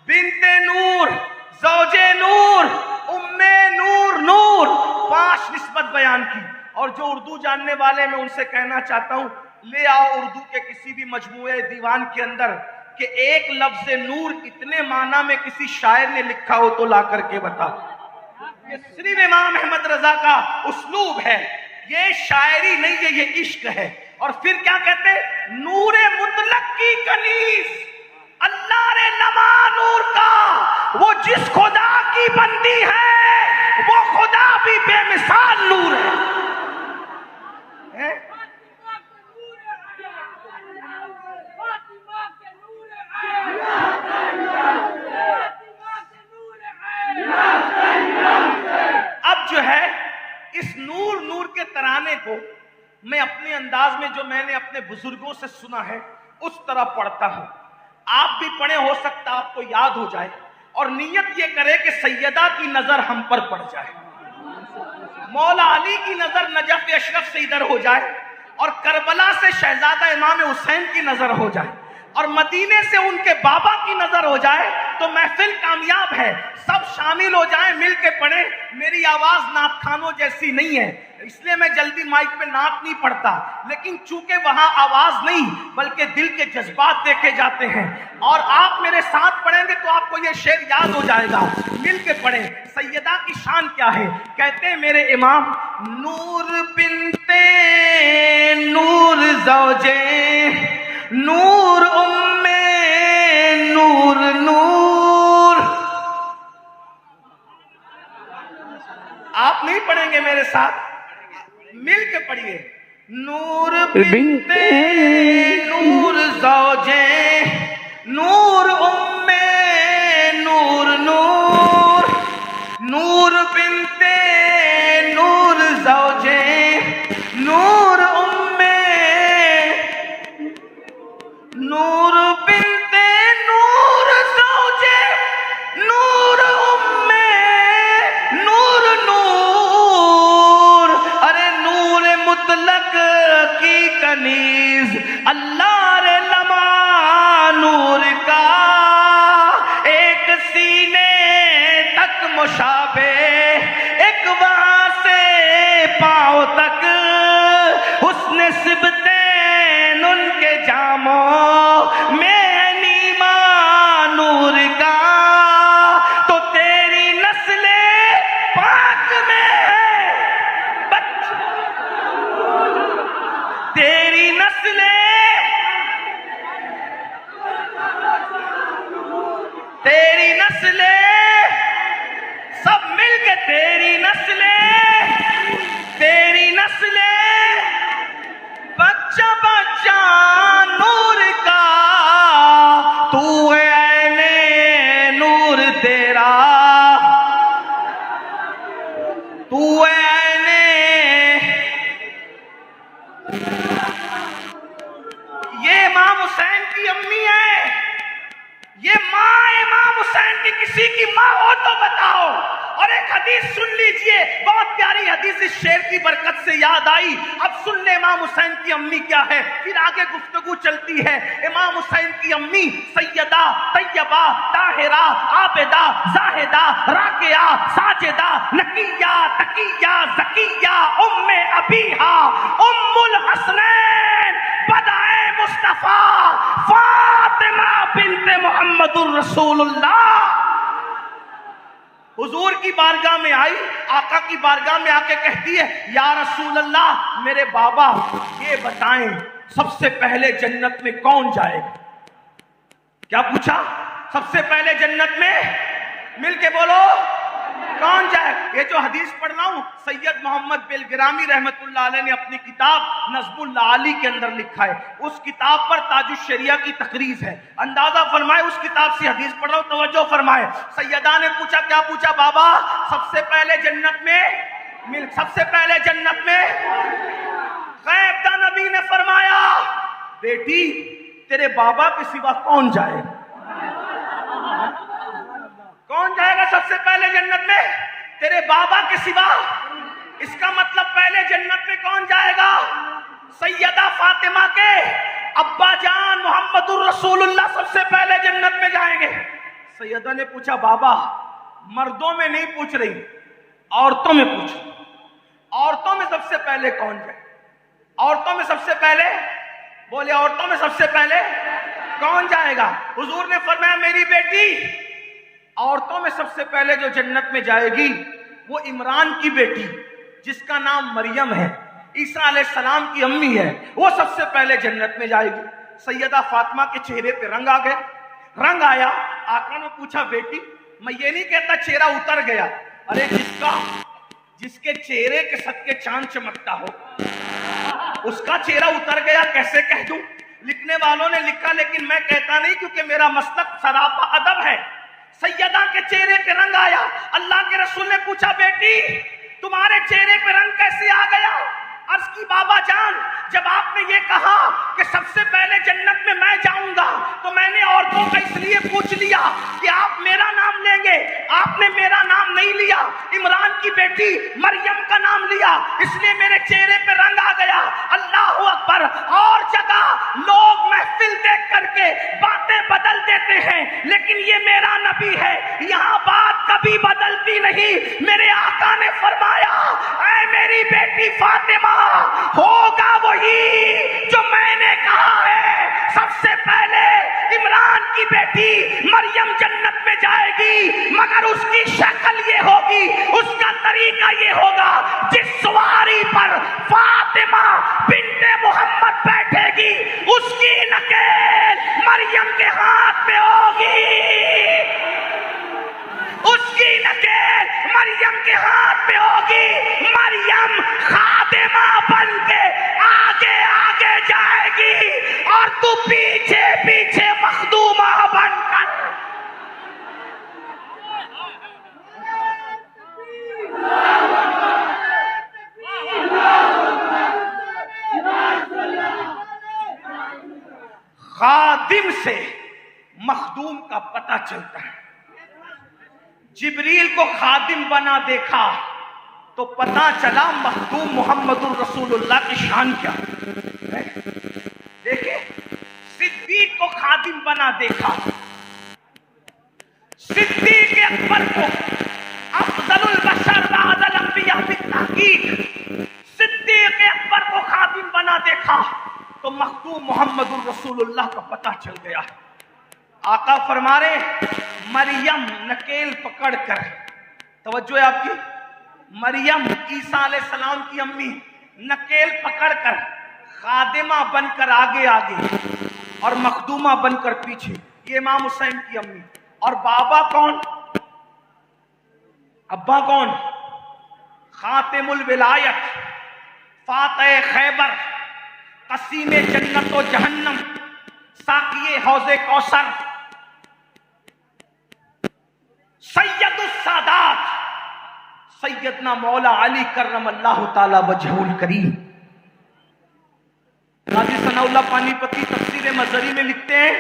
بنت نور، زوج نور، ام نور، 5 نسبت بیان کی۔ اور جو اردو جاننے والے میں ان سے کہنا چاہتا ہوں، لے آؤ اردو کے کسی بھی مجموعے دیوان کے اندر کہ ایک لفظ نور اتنے معنی میں کسی شاعر نے لکھا ہو تو لا کر کے بتا۔ یہ صرف امام احمد رضا کا اسلوب ہے، یہ شاعری نہیں ہے، یہ عشق ہے۔ اور پھر کیا کہتے ہیں؟ نور مطلق کی کنیز، اللہ رے لما نور کا، وہ جس خدا کی بندی ہے وہ خدا بھی بے مثال نور ہے۔ اب جو ہے اس نور کے ترانے کو میں اپنے انداز میں، جو میں نے اپنے بزرگوں سے سنا ہے، اس طرح پڑھتا ہوں۔ آپ بھی پڑھیں، ہو سکتا آپ کو یاد ہو جائے، اور نیت یہ کرے کہ سیدہ کی نظر ہم پر پڑ جائے، مولا علی کی نظر نجف اشرف سے ادھر ہو جائے، اور کربلا سے شہزادہ امام حسین کی نظر ہو جائے، اور مدینے سے ان کے بابا کی نظر ہو جائے، تو محفل کامیاب ہے۔ سب شامل ہو جائیں، مل کے پڑھیں۔ میری آواز نعت خانوں جیسی نہیں ہے، اس لیے میں جلدی مائک پہ نعت نہیں پڑھتا، لیکن چونکہ وہاں آواز نہیں بلکہ دل کے جذبات دیکھے جاتے ہیں، اور آپ میرے ساتھ پڑھیں گے تو آپ کو یہ شعر یاد ہو جائے گا۔ مل کے پڑھیں۔ سیدہ کی شان کیا ہے؟ کہتے ہیں میرے امام، نور بنتے نور زوجے نور ام نور نور۔ آپ نہیں پڑھیں گے میرے ساتھ، مل کے پڑھیے۔ نور بنتے نور زوجے نور ام نور نور، نور بنتے نور زوجے نور ام نور بنتے نور زوجے نور ام نور نور، ارے نور مطلق کی کنیز، اللہ رے لما نور کا، ایک سینے تک مشابہ، ایک وہاں سے پاؤں تک، حسن سبتین ان کے جاموں میں نیما نور کا، تو تیری نسل پاک میں ہے تیری نسل، تیری نسل، سب مل کے تیری نسل، تیری نسل، بچہ بچہ نور کا، تو ہے عین نور تیرا، تو ہے عین۔ یہ امام حسین کی امی ہے، یہ ماں امام حسین کی کسی کی ماں ہو تو بتاؤ۔ اور ایک حدیث سن لیجئے، بہت پیاری حدیث، اس شعر کی برکت سے یاد آئی۔ اب سن لے امام حسین کی امی کیا ہے، پھر آگے گفتگو چلتی ہے۔ امام حسین کی امی سیدہ طیبہ طاہرہ عابدہ زاہدہ راکعہ ساجدہ نقیہ تقیہ زکیہ ام ابیہا ام الحسنین بدائے مصطفیٰ فاطمہ بنت محمد الرسول اللہ۔ حضور کی بارگاہ میں آئی، آقا کی بارگاہ میں آ کے کہتی ہے، یا رسول اللہ، میرے بابا یہ بتائیں سب سے پہلے جنت میں کون جائے گا؟ کیا پوچھا؟ سب سے پہلے جنت میں، مل کے بولو، کون جائے؟ یہ جو حدیث پڑھ رہا ہوں سید محمد بلگرامی رحمت اللہ علیہ نے اپنی کتاب نظم العالی کے اندر لکھا ہے. اس کتاب پر تاج الشریعہ کی تقریض ہے. اندازہ فرمائے اس کتاب سے حدیث پڑھ رہا ہوں, توجہ فرمائے. سیدہ نے پوچھا, کیا پوچھا بابا؟ سب سے پہلے جنت میں سب سے پہلے جنت میں غیب داں نبی نے فرمایا, بیٹی تیرے بابا کے سوا کون جائے؟ کون جائے گا سب سے پہلے جنت میں؟ تیرے بابا کے سوا. اس کا مطلب پہلے جنت میں کون جائے گا؟ سیدہ فاطمہ کے ابا جان محمد الرسول اللہ سب سے پہلے جنت میں جائیں گے. سیدہ نے پوچھا, بابا مردوں میں نہیں پوچھ رہی, عورتوں میں پوچھ. عورتوں میں سب سے پہلے کون جائے؟ عورتوں میں سب سے پہلے بولے, عورتوں میں سب سے پہلے کون جائے گا؟ حضور نے فرمایا, میری بیٹی عورتوں میں سب سے پہلے جو جنت میں جائے گی وہ عمران کی بیٹی جس کا نام مریم ہے, عیسیٰ علیہ السلام کی امی ہے, وہ سب سے پہلے جنت میں جائے گی. سیدہ فاطمہ کے چہرے پہ رنگ آ گئے. رنگ آیا. آقا نے پوچھا, بیٹی میں یہ نہیں کہتا چہرہ اتر گیا, ارے جس کے چہرے کے صدقے چاند چمکتا ہو اس کا چہرہ اتر گیا کیسے کہہ دوں؟ لکھنے والوں نے لکھا, لیکن میں کہتا نہیں کیونکہ میرا مسلک سراپا ادب ہے. سیدہ کے چہرے پہ رنگ آیا. اللہ کے رسول نے پوچھا, بیٹی تمہارے چہرے پہ رنگ کیسے آ گیا؟ عرض کی, بابا جان جب آپ نے یہ کہا کہ سب سے پہلے جنت میں میں جاؤں گا تو میں نے عورتوں کا اس لیے پوچھ لیا کہ آپ میرا نام لیں گے. آپ نے میرا نام نہیں لیا, عمران کی بیٹی مریم کا نام لیا, اس لیے میرے چہرے پہ رنگ آ گیا. اللہ اکبر. اور جگہ لوگ محفل دیکھ کر کے باتیں بدل دیتے ہیں, لیکن یہ میرا نبی ہے, یہاں بات کبھی بدلتی نہیں. میرے آقا نے فرمایا, اے میری بیٹی فاطمہ, ہوگا وہی جو میں نے کہا ہے. سب سے پہلے عمران کی بیٹی مریم جنت میں جائے گی, مگر اس کی شکل یہ ہوگی, اس کا طریقہ یہ ہوگا, جس سواری پر فاطمہ بنت محمد بیٹھے گی اس کی نکیل مریم کے ہاتھ میں ہوگی. اس کی نکیل مریم کے ہاتھ میں ہوگی. مریم خادمہ بن کے آگے آگے جائے گی اور تو پیچھے پیچھے مخدومہ بن کر. خادم سے مخدوم کا پتہ چلتا ہے. جبریل کو خادم بنا دیکھا تو پتہ چلا مخدوم محمد الرسول اللہ کی شان کیا. دیکھیں, صدیق کو خادم بنا دیکھا, صدیق اکبر کو افضل البشر بعد الانبیاء بالتحقیق, صدیق اکبر کو خادم بنا دیکھا تو مخدوم محمد الرسول اللہ کا پتہ چل گیا. آقا فرما رہے, مریم نکیل پکڑ کر, توجہ ہے آپ کی, مریم عیسیٰ علیہ السلام کی امی نکیل پکڑ کر خادمہ بن کر آگے آگے اور مخدومہ بن کر پیچھے. یہ امام حسین کی امی. اور بابا کون؟ ابا کون؟ خاتم الولایت, فاتح خیبر, قسیم جنت و جہنم, ساقی حوض کوثر, سید السادات, سیدنا مولا علی کرم اللہ تعالی وجہ الکریم. قاضی ثناء اللہ پانی پتی تفسیر مظہری میں لکھتے ہیں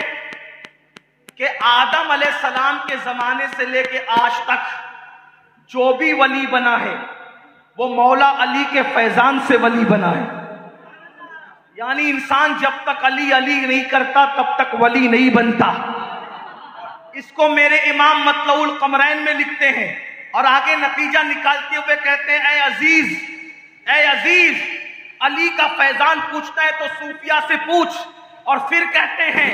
کہ آدم علیہ السلام کے زمانے سے لے کے آج تک جو بھی ولی بنا ہے وہ مولا علی کے فیضان سے ولی بنا ہے. یعنی انسان جب تک علی علی نہیں کرتا تب تک ولی نہیں بنتا. اس کو میرے امام مطلع القمرین میں لکھتے ہیں اور آگے نتیجہ نکالتے ہوئے کہتے ہیں, اے عزیز, علی کا فیضان پوچھتا ہے تو صوفیہ سے پوچھ. اور پھر کہتے ہیں,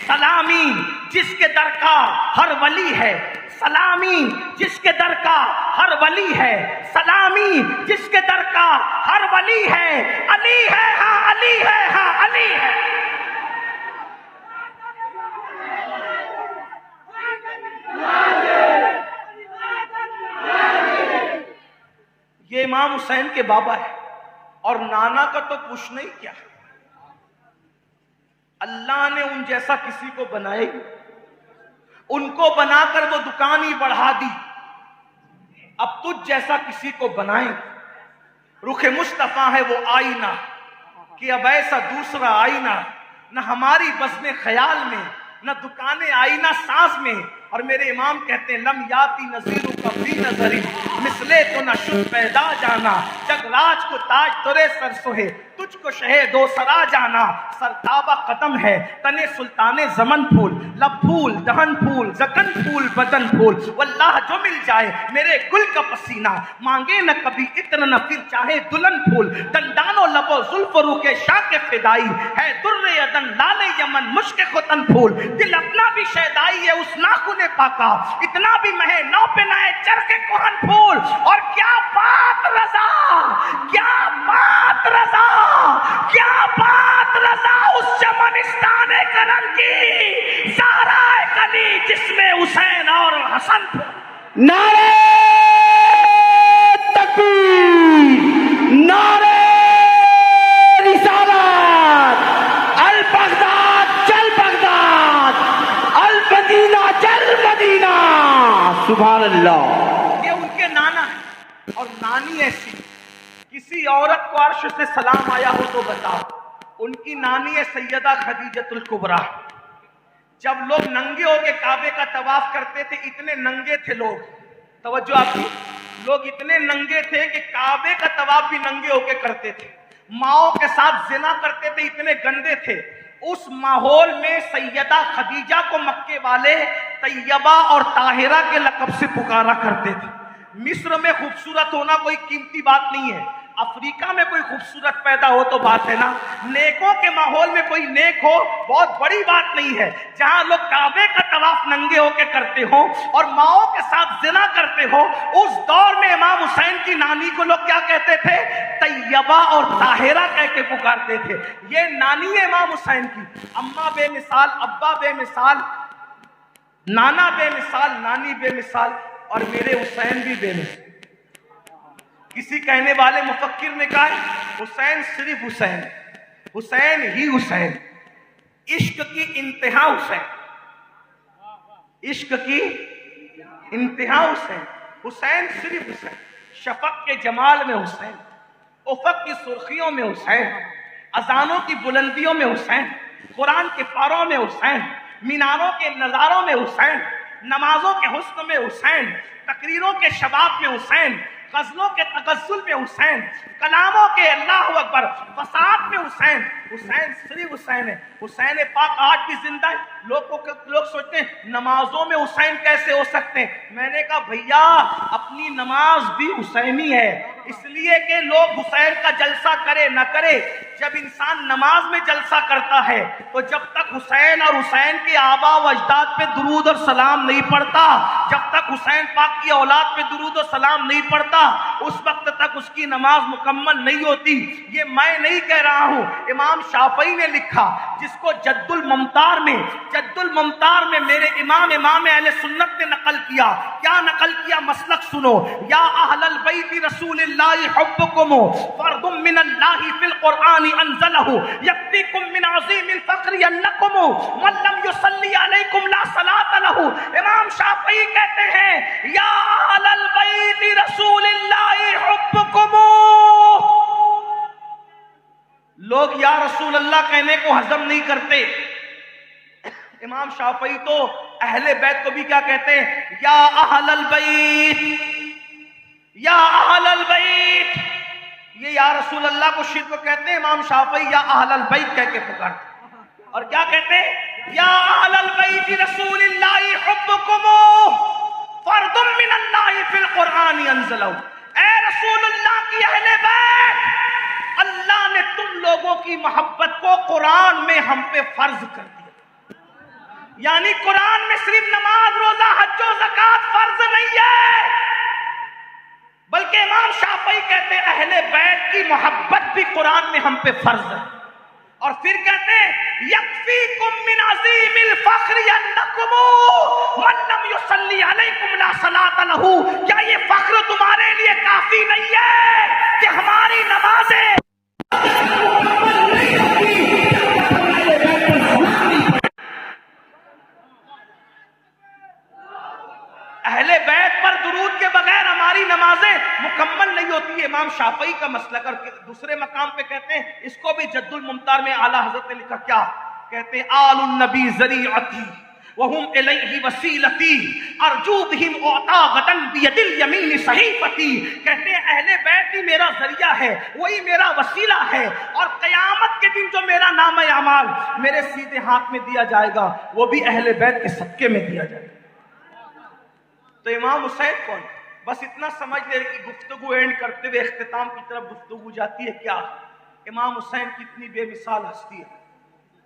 سلامی جس کے در کا ہر ولی ہے, سلامی جس کے در کا ہر ولی ہے, سلامی جس کے در کا ہر ولی ہے, علی ہے ہاں علی ہے ہاں علی ہے. امام حسین کے بابا ہے، اور نانا کا تو پوچھنا ہی کیا ہے۔ اللہ نے ان جیسا کسی کو بنایا ہی، ان کو بنا کر وہ دکان ہی بڑھا دی، اب تجھ جیسا کسی کو بنائیں۔ رخ مصطفیٰ ہے وہ آئینہ کہ اب ایسا دوسرا آئینہ نہ ہماری بزم خیال میں، نہ دکان آئینہ ساز میں۔ اور میرے امام کہتے ہیں لم یاتی نظیرو کا فی نظری مثلے تو نہ شد پیدا جانا، جگ راج کو تاج ترے سر سوہے تجھ کو شہ دو سرا جانا۔ سرتابہ قدم ہے تنے سلطان زمن پھول، لب پھول دہن پھول زکن پھول بدن پھول، واللہ جو مل جائے میرے گل کا پسینہ، مانگے نہ کبھی عطر نہ پھر چاہے دلہن پھول۔ دندان و لب و زلف و رو کے شاہ کے فدائی ہے در ادن لال یمن مشک ختن پھول۔ دل اپنا بھی شیدائی ہے اس ناخن پاکا، اتنا بھی مہے نو پہ نئے چرخ کوہن پھول۔ اور کیا بات رضا، کیا بات رضا، کیا بات رضا اس چمنستان کرم کی، زہرا کلی جس میں حسین اور حسن پھول۔ نعرہ تکبیر، نعرہ رسالت، البغداد چل بغداد، المدینہ چل مدینہ، سبحان اللہ۔ یہ ان کے نانا ہے اور نانی ایسی، کسی عورت کو عرش سے سلام آیا ہو تو بتاؤ۔ ان کی نانی ہے سیدہ خدیجۃ الکبریٰ۔ جب لوگ ننگے ہو کے کعبے کا طواف کرتے تھے، اتنے ننگے تھے لوگ، توجہ آپ کی، لوگ اتنے ننگے تھے کہ کعبے کا طواف بھی ننگے ہو کے کرتے تھے، ماؤں کے ساتھ زنا کرتے تھے، اتنے گندے تھے۔ اس ماحول میں سیدہ خدیجہ کو مکے والے طیبہ اور طاہرہ کے لقب سے پکارا کرتے تھے۔ مصر میں خوبصورت ہونا کوئی قیمتی بات نہیں ہے، افریقہ میں کوئی خوبصورت پیدا ہو تو بات ہے نا، نیکوں کے ماحول میں کوئی نیک ہو بہت بڑی بات نہیں ہے۔ جہاں لوگ کعبے کا طواف ننگے ہو کے کرتے ہو اور ماؤں کے ساتھ زنا کرتے ہو، اس دور میں امام حسین کی نانی کو لوگ کیا کہتے تھے؟ طیبہ اور طاہرہ کہہ کے پکارتے تھے۔ یہ نانی ہے امام حسین کی، اماں بے مثال، ابا بے مثال، نانا بے مثال، نانی بے مثال، اور میرے حسین بھی بے مثال۔ کسی کہنے والے مفکر نے کہا حسین صرف حسین، حسین ہی حسین، عشق کی انتہا حسین، عشق کی انتہا حسین، حسین صرف حسین، شفق کے جمال میں حسین، افق کی سرخیوں میں حسین، اذانوں کی بلندیوں میں حسین، قرآن کے پاروں میں حسین، میناروں کے نظاروں میں حسین، نمازوں کے حسن میں حسین، تقریروں کے شباب میں حسین، غزلوں کے تغزل میں حسین، کلاموں کے اللہ اکبر فساد میں حسین۔ حسین صرف حسین ہے۔ حسین پاک آج بھی زندہ ہے۔ لوگ سوچتے ہیں نمازوں میں حسین کیسے ہو سکتے ہیں؟ میں نے کہا بھیا اپنی نماز بھی حسینی ہے، اس لیے کہ لوگ حسین کا جلسہ کرے نہ کرے، جب انسان نماز میں جلسہ کرتا ہے تو جب تک حسین اور حسین کے آبا و اجداد پہ درود اور سلام نہیں پڑتا، جب تک حسین پاک کی اولاد پہ درود اور سلام نہیں پڑتا، اس وقت تک اس کی نماز مکمل نہیں ہوتی۔ یہ میں نہیں کہہ رہا ہوں، امام شافعی نے لکھا، جس کو جد الممتار میں میرے امام اہل سنت نے نقل کیا۔ کیا نقل کیا؟ مسلک سنو۔ یا اہل البیت رسول اللہ حبکم فرض من اللہ فی القرآن انزلہ یکفیکم من عظیم الفقر انکم من لم یصلی علیکم لا صلاۃ لہ۔ امام شافعی کہتے ہیں یا اہل البیت رسول اللہ حبکم، لوگ یا رسول اللہ کہنے کو ہضم نہیں کرتے۔ امام شافعی تو اہل بیت کو بھی کیا کہتے ہیں؟ یا اہل البیت، یا اہل البیت۔ یہ یا رسول اللہ کو شرک کہتے ہیں، امام شافعی یا اہل البیت کہہ کے پکارتے ہیں۔ اور کیا کہتے ہیں؟ یا اہل البیت رسول اللہ حبکم فرض من اللہ فی القرآن انزلہ۔ اے رسول اللہ کی اہل بیت، اللہ نے تم لوگوں کی محبت کو قرآن میں ہم پہ فرض کر دیا۔ یعنی قرآن میں صرف نماز، روزہ، حج و زکوٰۃ فرض نہیں ہے، بلکہ امام شافعی کہتے ہیں اہل بیت کی محبت بھی قرآن میں ہم پہ فرض ہے۔ اور پھر کہتے ہیں یکفیکم من عظیم الفخر انکم من لم یصلی علیکم لا صلاۃ لہ، کیا یہ فخر تمہارے لیے کافی نہیں ہے کہ ہماری نمازیں اہل بیت پر درود کے بغیر ہماری نمازیں مکمل نہیں ہوتی ہے؟ امام شافعی کا مسلک، اور دوسرے مقام پہ کہتے ہیں، اس کو بھی جد الممتار میں اعلیٰ حضرت نے لکھا، کیا کہتے ہیں؟ آل النبی ذریعتی وہم الیہ وسیلتی ارجو بہم اعطا غدن بید الیمین صحیفتی، کہتے ہیں اہل بیت ہی میرا ذریعہ ہے، وہی میرا وسیلہ ہے، اور قیامت کے دن جو میرا نام اعمال میرے سیدھے ہاتھ میں دیا جائے گا وہ بھی اہل بیت کے صدقے میں دیا جائے گا۔ تو امام حسین کون؟ بس اتنا سمجھ لے کہ گفتگو اینڈ کرتے ہوئے اختتام کی طرف گفتگو جاتی ہے، کیا امام حسین کتنی بے مثال ہستی ہے،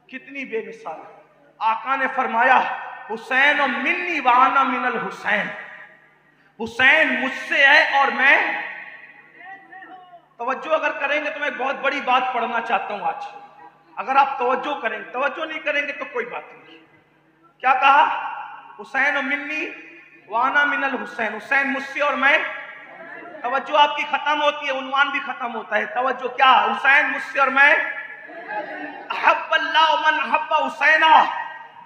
کتنی بے مثال ہے۔ آقا نے فرمایا حسین و منی وانا من الحسین، حسین مجھ سے ہے اور میں، توجہ اگر کریں گے تو میں بہت بڑی بات پڑھنا چاہتا ہوں آج، اگر آپ توجہ کریں گے، توجہ نہیں کریں گے تو کوئی بات نہیں۔ کیا کہا؟ حسین و منی وانا من الحسین، حسین مجھ سے اور میں، توجہ آپ کی ختم ہوتی ہے، عنوان بھی ختم ہوتا ہے، توجہ کیا؟ حسین مجھ سے اور میں، احب اللہ من احب حسینہ،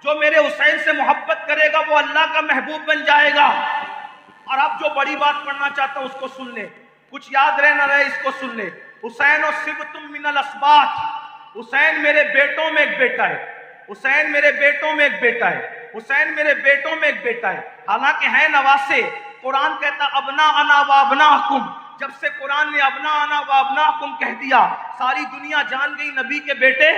جو میرے حسین سے محبت کرے گا وہ اللہ کا محبوب بن جائے گا۔ اور اب جو بڑی بات پڑھنا چاہتا ہوں اس کو سن لیں، کچھ یاد رہے نہ رہے اس کو سن لیں۔ حسین و سبتم من الاسباط، حسین میرے بیٹوں میں ایک بیٹا ہے، حسین میرے بیٹوں میں ایک بیٹا ہے، حسین میرے بیٹوں میں ایک بیٹا ہے، حالانکہ ہے نواسے۔ قرآن کہتا ابنا انا و ابناکم، جب سے قرآن نے ابنا انا و ابناکم کہہ دیا ساری دنیا جان گئی نبی کے بیٹے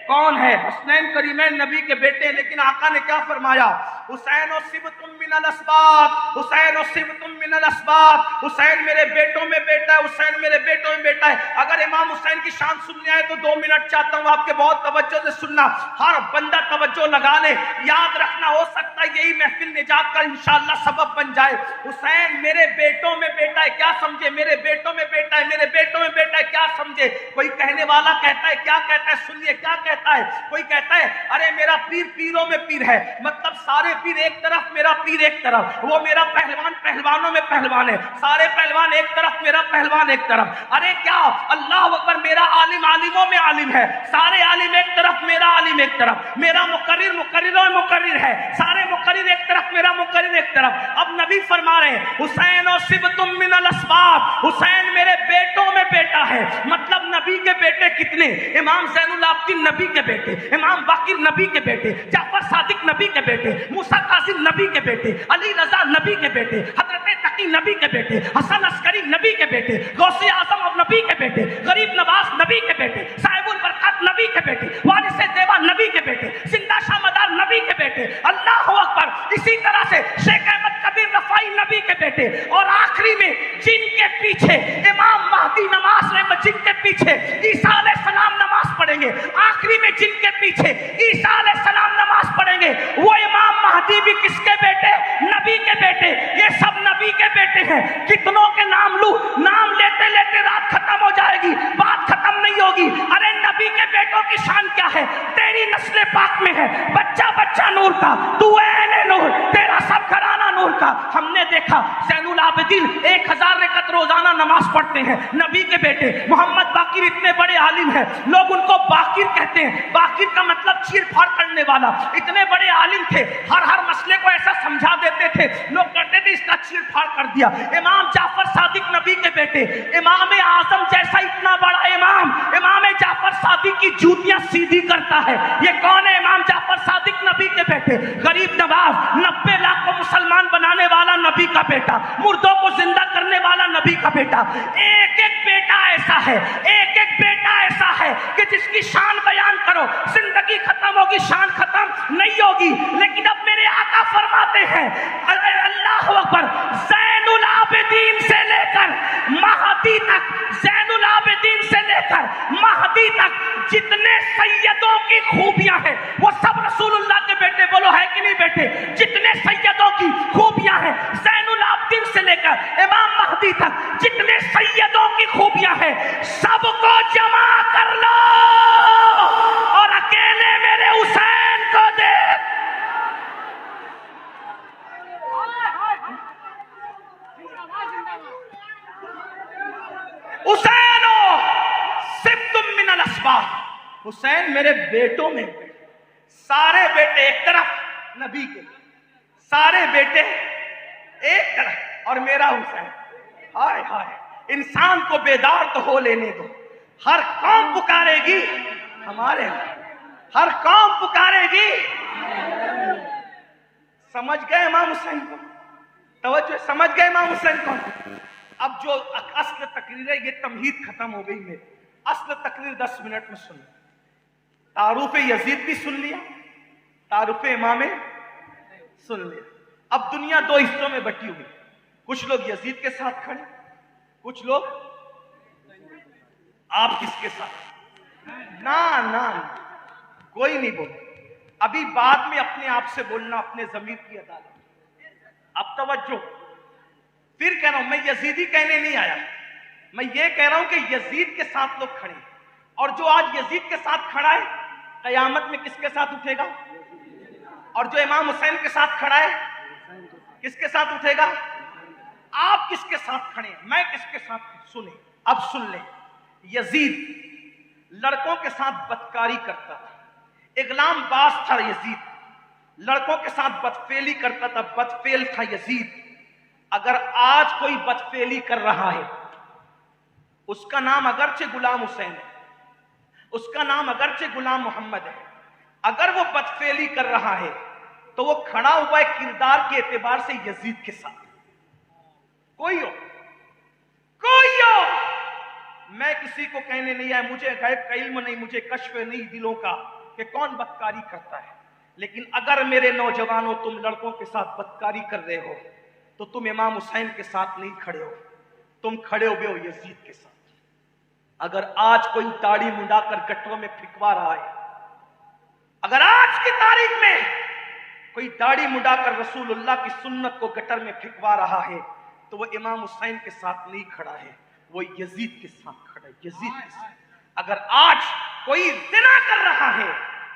کون ہے، حسنین کریمین نبی کے بیٹے۔ لیکن آقا نے کیا فرمایا؟ حسین و سبتم من الاسباط، حسین و سبتم من الاسباط، حسین میرے بیٹوں میں بیٹا ہے، حسین میرے بیٹوں میں بیٹا ہے۔ اگر امام حسین کی شان سننی ہے تو 2 منٹ چاہتا ہوں آپ کے بہت توجہ سے سننا، ہر بندہ توجہ لگا لے، یاد رکھنا، ہو سکتا ہے یہی محفل نجات کا انشاءاللہ سبب بن جائے۔ حسین میرے بیٹوں میں بیٹا ہے، کیا سمجھے؟ میرے بیٹوں میں بیٹا ہے، میرے بیٹوں میں بیٹا ہے، کیا سمجھے؟ کوئی کہنے والا کہتا ہے، کیا کہتا ہے؟ سنیے کیا کہتا ہے۔ کوئی کہتا ہے ارے میرا پیر پیروں میں پیر ہے، مطلب سارے پیر ایک طرف، میرا پیر ایک طرف، وہ میرا پہلوان پہلوانوں میں پہلوان ہے، سارے پہلوان ایک طرف، میرا پہلوان ایک طرف۔ ارے کیا اللہ اکبر، میرا عالم عالموں میں عالم ہے، سارے عالم ایک طرف، میرا عالم ایک طرف، میرا مقرر مقرروں میں مقرر ہے، سارے مقرر ایک طرف، میرا مقرر ایک طرف۔ اب نبی فرما رہے ہیں حسین و سبتم من الاسباط، حسین میرے بیٹوں میں بیٹا ہے، مطلب نبی کے بیٹے کتنے؟ امام زین العابدین نبی کے بیٹے، امام باقر نبی کے بیٹے، جعفر صادق نبی کے بیٹے، موسیٰ کاظم نبی کے بیٹے، علی رضا نبی کے بیٹے، حضرت تقی نبی کے بیٹے، حسن عسکری نبی کے بیٹے، غوث اعظم اب نبی کے بیٹے، غریب نواز نبی کے بیٹے، صاحب البرکات نبی کے بیٹے، وارث دیوا نبی کے بیٹے، زندہ شاہ مدار نبی کے بیٹے، اللہ اکبر۔ اسی طرح سے شیخ احمد کبیر رفاعی نبی کے بیٹے، اور آخری میں جن کے پیچھے امام مہدی نماز میں، جن کے پیچھے عیسیٰ علیہ السلام نماز پڑھیں گے، آخری میں جن کے پیچھے عیسیٰ علیہ السلام نماز پڑھیں گے، وہ امام مہدی بھی کس کے بیٹے؟ نبی کے بیٹے۔ یہ سب نبی کے بیٹے ہیں۔ کتنوں کے نام لوں؟ نام لیتے لیتے رات ختم ہو جائے گی، بات ختم نہیں ہوگی۔ ارے نبی کے بیٹوں کی شان کیا ہے؟ تیری نسل پاک میں ہے، بچہ بچہ نور کا، تو عین نور، تیرا سب گھرانہ نور کا۔ ہم نے دیکھا زین العابدین 1000 رکعت روزانہ نماز پڑھتے ہیں، نبی کے بیٹے۔ محمد باقر اتنے بڑے عالم ہیں، لوگ ان کو باقر کہتے ہیں، باقر کا مطلب چیر پھاڑ کرنے والا۔ اتنے بڑے عالم تھے، ہر مسئلے کو ایسا سمجھا دیتے تھے، لوگ کہتے تھے اس کا چیر پھاڑ کر دیا۔ امام جعفر صادق نبی کے بیٹے، امام اعظم جیسا اتنا بڑا امام، امام جعفر صادق کی جوتیاں سیدھی کرتا ہے۔ یہ کون ہے؟ امام جعفر صادق نبی کے بیٹے، غریب نواز، 90 لاکھ کو مسلمان بنانے والا نبی کا بیٹا، مردوں کو زندہ کرنے والا نبی کا بیٹا۔ ایک ایک بیٹا ایسا ہے، ایک ایک بیٹا ایسا ہے کہ جس کی شان بیان کرو زندگی ختم ہوگی، شان ختم نہیں ہوگی۔ لیکن اب میرے آقا فرماتے ہیں اللہ اکبر، زین العابدین سے لے کر مہدی تک، زین العابدین سے لے کر مہدی تک جتنے سیدوں کی خوبیاں ہیں وہ سب رسول اللہ کے بیٹے، بولو ہے کہ نہیں بیٹے؟ جتنے سیدوں کی خوبیاں ہیں زین العابدین سے لے کر امام مہدی تک، جتنے سیدوں کی خوبیاں ہیں سب کو جمع کر لو، حسین میرے بیٹوں میں سارے بیٹے ایک طرف نبی کے، سارے بیٹے ایک طرف، اور میرا حسین۔ ہائے ہائے، انسان کو بیدار تو ہو لینے دو، ہر قوم پکارے گی ہمارے، ہر قوم پکارے گی۔ سمجھ گئے امام حسین کو؟ توجہ، سمجھ گئے امام حسین کو؟ اب جو اصل تقریر ہے یہ تمہید ختم ہو گئی میری، اصل تقریر 10 منٹ میں سن، تعارف یزید بھی سن لیا، تعارف امام سن لیا۔ اب دنیا دو حصوں میں بٹی ہوئی، کچھ لوگ یزید کے ساتھ کھڑے، کچھ لوگ آپ کس کے ساتھ؟ نا کوئی نہیں بولے، ابھی بعد میں اپنے آپ سے بولنا، اپنے ضمیر کی عدالت۔ اب توجہ، پھر کہہ رہا ہوں میں یزیدی کہنے نہیں آیا، میں یہ کہہ رہا ہوں کہ یزید کے ساتھ لوگ کھڑے، اور جو آج یزید کے ساتھ کھڑا ہے قیامت میں کس کے ساتھ اٹھے گا؟ اور جو امام حسین کے ساتھ کھڑا ہے کس کے ساتھ اٹھے گا؟ آپ کس کے ساتھ کھڑے ہیں، میں کس کے ساتھ؟ سنیں، اب سن لیں۔ یزید لڑکوں کے ساتھ بدکاری کرتا تھا، اغلام باز تھا یزید، لڑکوں کے ساتھ بدفعلی کرتا تھا، بدفعل تھا یزید۔ اگر آج کوئی بدفعلی کر رہا ہے، اس کا نام اگرچہ غلام حسین ہے، اس کا نام اگرچہ غلام محمد ہے، اگر وہ بدفعلی کر رہا ہے تو وہ کھڑا ہوا ہے کردار کے اعتبار سے یزید کے ساتھ۔ کوئی ہو، میں کسی کو کہنے نہیں آیا، مجھے غیب کا علم نہیں، مجھے کشف نہیں دلوں کا کہ کون بدکاری کرتا ہے، لیکن اگر میرے نوجوانوں تم لڑکوں کے ساتھ بدکاری کر رہے ہو تو تم امام حسین کے ساتھ نہیں کھڑے ہو، تم کھڑے ہوئے ہو یزید کے ساتھ۔ اگر آج کوئی داڑھی منڈا کر گٹروں میں پھینکوا رہا ہے، اگر آج کی تاریخ میں کوئی داڑھی منڈا کر رسول اللہ کی سنت کو گٹر میں پھینکوا رہا ہے تو وہ امام حسین کے ساتھ نہیں کھڑا ہے، وہ یزید کے ساتھ کھڑا ہے، یزید کے ساتھ۔ اگر آج کوئی زنا کر رہا ہے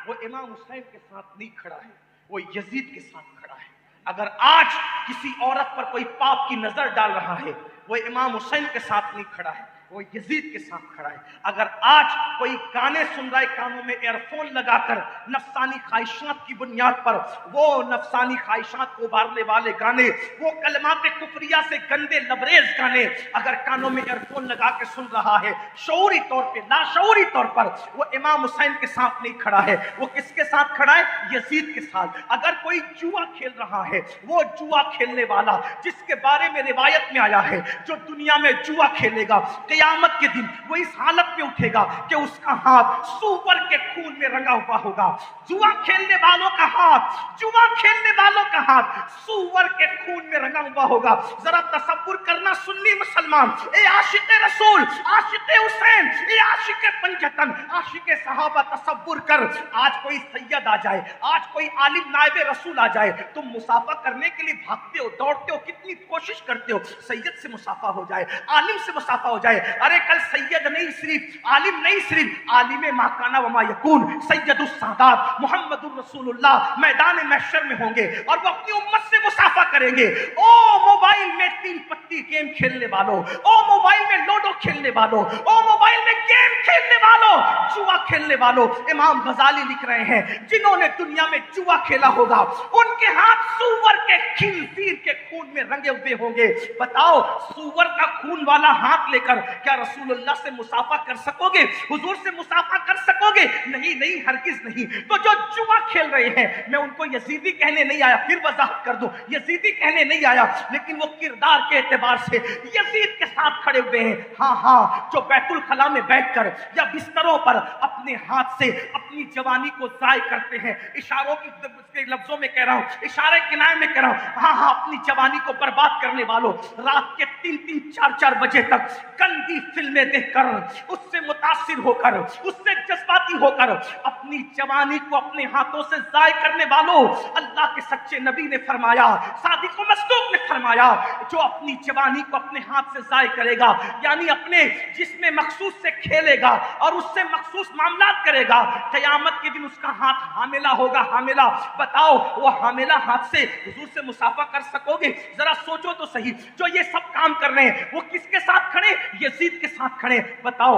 وہ امام حسین کے ساتھ نہیں کھڑا ہے، وہ یزید کے ساتھ کھڑا ہے۔ اگر آج کسی عورت پر کوئی پاپ کی نظر ڈال رہا ہے وہ امام حسین کے ساتھ نہیں کھڑا ہے، وہ یزید کے ساتھ کھڑا ہے۔ اگر آج کوئی گانے سن رہا ہے کانوں میں ایئر فون لگا کر نفسانی خواہشات کی بنیاد پر، وہ نفسانی خواہشات کو ابھارنے والے گانے، وہ کلمات کفریہ سے گندے لبریز گانے اگر کانوں میں ایئر فون لگا کے سن رہا ہے، شعوری طور پہ لاشعوری طور پر وہ امام حسین کے ساتھ نہیں کھڑا ہے، وہ کس کے ساتھ کھڑا ہے؟ یزید کے ساتھ۔ اگر کوئی جوا کھیل رہا ہے، وہ جوا کھیلنے والا جس کے بارے میں روایت میں آیا ہے جو دنیا میں جوا کھیلے گا قیامت کے دن وہ اس حالت میں اٹھے گا کہ اس کا ہاتھ سور کے خون میں رنگا ہوا ہوگا۔ جوا کھیلنے والوں کا ہاتھ، جوا کھیلنے والوں کا ہاتھ سور کے خون میں رنگا ہوا ہوگا۔ ذرا تصور کرنا سنی مسلمان، اے عاشق رسول، عاشق حسین، اے عاشق پنجتن، عاشق صحابہ، تصور کر آج کوئی سید آ جائے، آج کوئی عالم نائب رسول آ جائے، تم مصافحہ کرنے کے لیے بھاگتے ہو، دوڑتے ہو، کتنی کوشش کرتے ہو سید سے مصافحہ ہو جائے، عالم سے مصافحہ ہو جائے۔ ارے کل سید نہیں صرف عالم نہیں صرف عالم ما کانا وما یکون، سید السادات محمد الرسول اللہ میدان محشر میں ہوں گے اور وہ اپنی امت سے مصافحہ کریں گے۔ او موبائل میں 3 پتی گیم کھیلنے والوں، او موبائل میں لوڈو کھیلنے والوں، او موبائل میں گیم کھیلنے والوں، جوا کھیلنے والوں، امام غزالی لکھ رہے ہیں جنہوں نے دنیا میں جوا کھیلا ہوگا ان کے ہاتھ سور کے خنزیر کے خون میں رنگے ہوئے ہوں گے۔ بتاؤ سور کا خون والا ہاتھ لے کر کیا رسول اللہ سے مصافحہ کر سکو گے؟ حضور سے مصافحہ کر سکو گے؟ نہیں نہیں، ہرگز نہیں۔ تو جو جوا کھیل رہے ہیں، میں ان کو یزیدی کہنے نہیں آیا، پھر وضاحت کر دوں، یزیدی کہنے نہیں آیا، لیکن وہ کردار کے اعتبار سے یزید کے ساتھ کھڑے ہوئے ہیں۔ ہاں، جو بیت الخلاء میں بیٹھ کر یا بستروں پر اپنے ہاتھ سے اپنی جوانی کو ضائع کرتے ہیں، اشاروں کے لفظوں میں کہہ رہا ہوں، اشارے کنائے میں کہہ رہا ہوں، ہاں اپنی جوانی کو برباد کرنے والوں، رات کے 3-3 4-4 بجے تک گندی فلمیں دیکھ کر اس سے متاثر ہو کر، اس سے جذباتی ہو کر اپنی جوانی کو اپنے ہاتھوں سے ضائع کرنے والوں، اللہ کے سچے نبی نے فرمایا، صادق و مصدوق نے فرمایا، جو اپنی جوانی کو اپنے ہاتھ سے ضائع کرے گا، یعنی اپنے جسم مخصوص سے کھیلے گا اور اس سے مخصوص معاملات کرے گا، قیامت کے دن اس کا ہاتھ حاملہ ہوگا، حاملہ۔ بتاؤ وہ حاملہ ہاتھ سے حضور سے مصافحہ کر سکو گے؟ ذرا سوچو تو صحیح، جو یہ سب کام کر رہے ہیں وہ کس کے ساتھ کھڑے؟ یزید کے ساتھ کھڑے۔ بتاؤ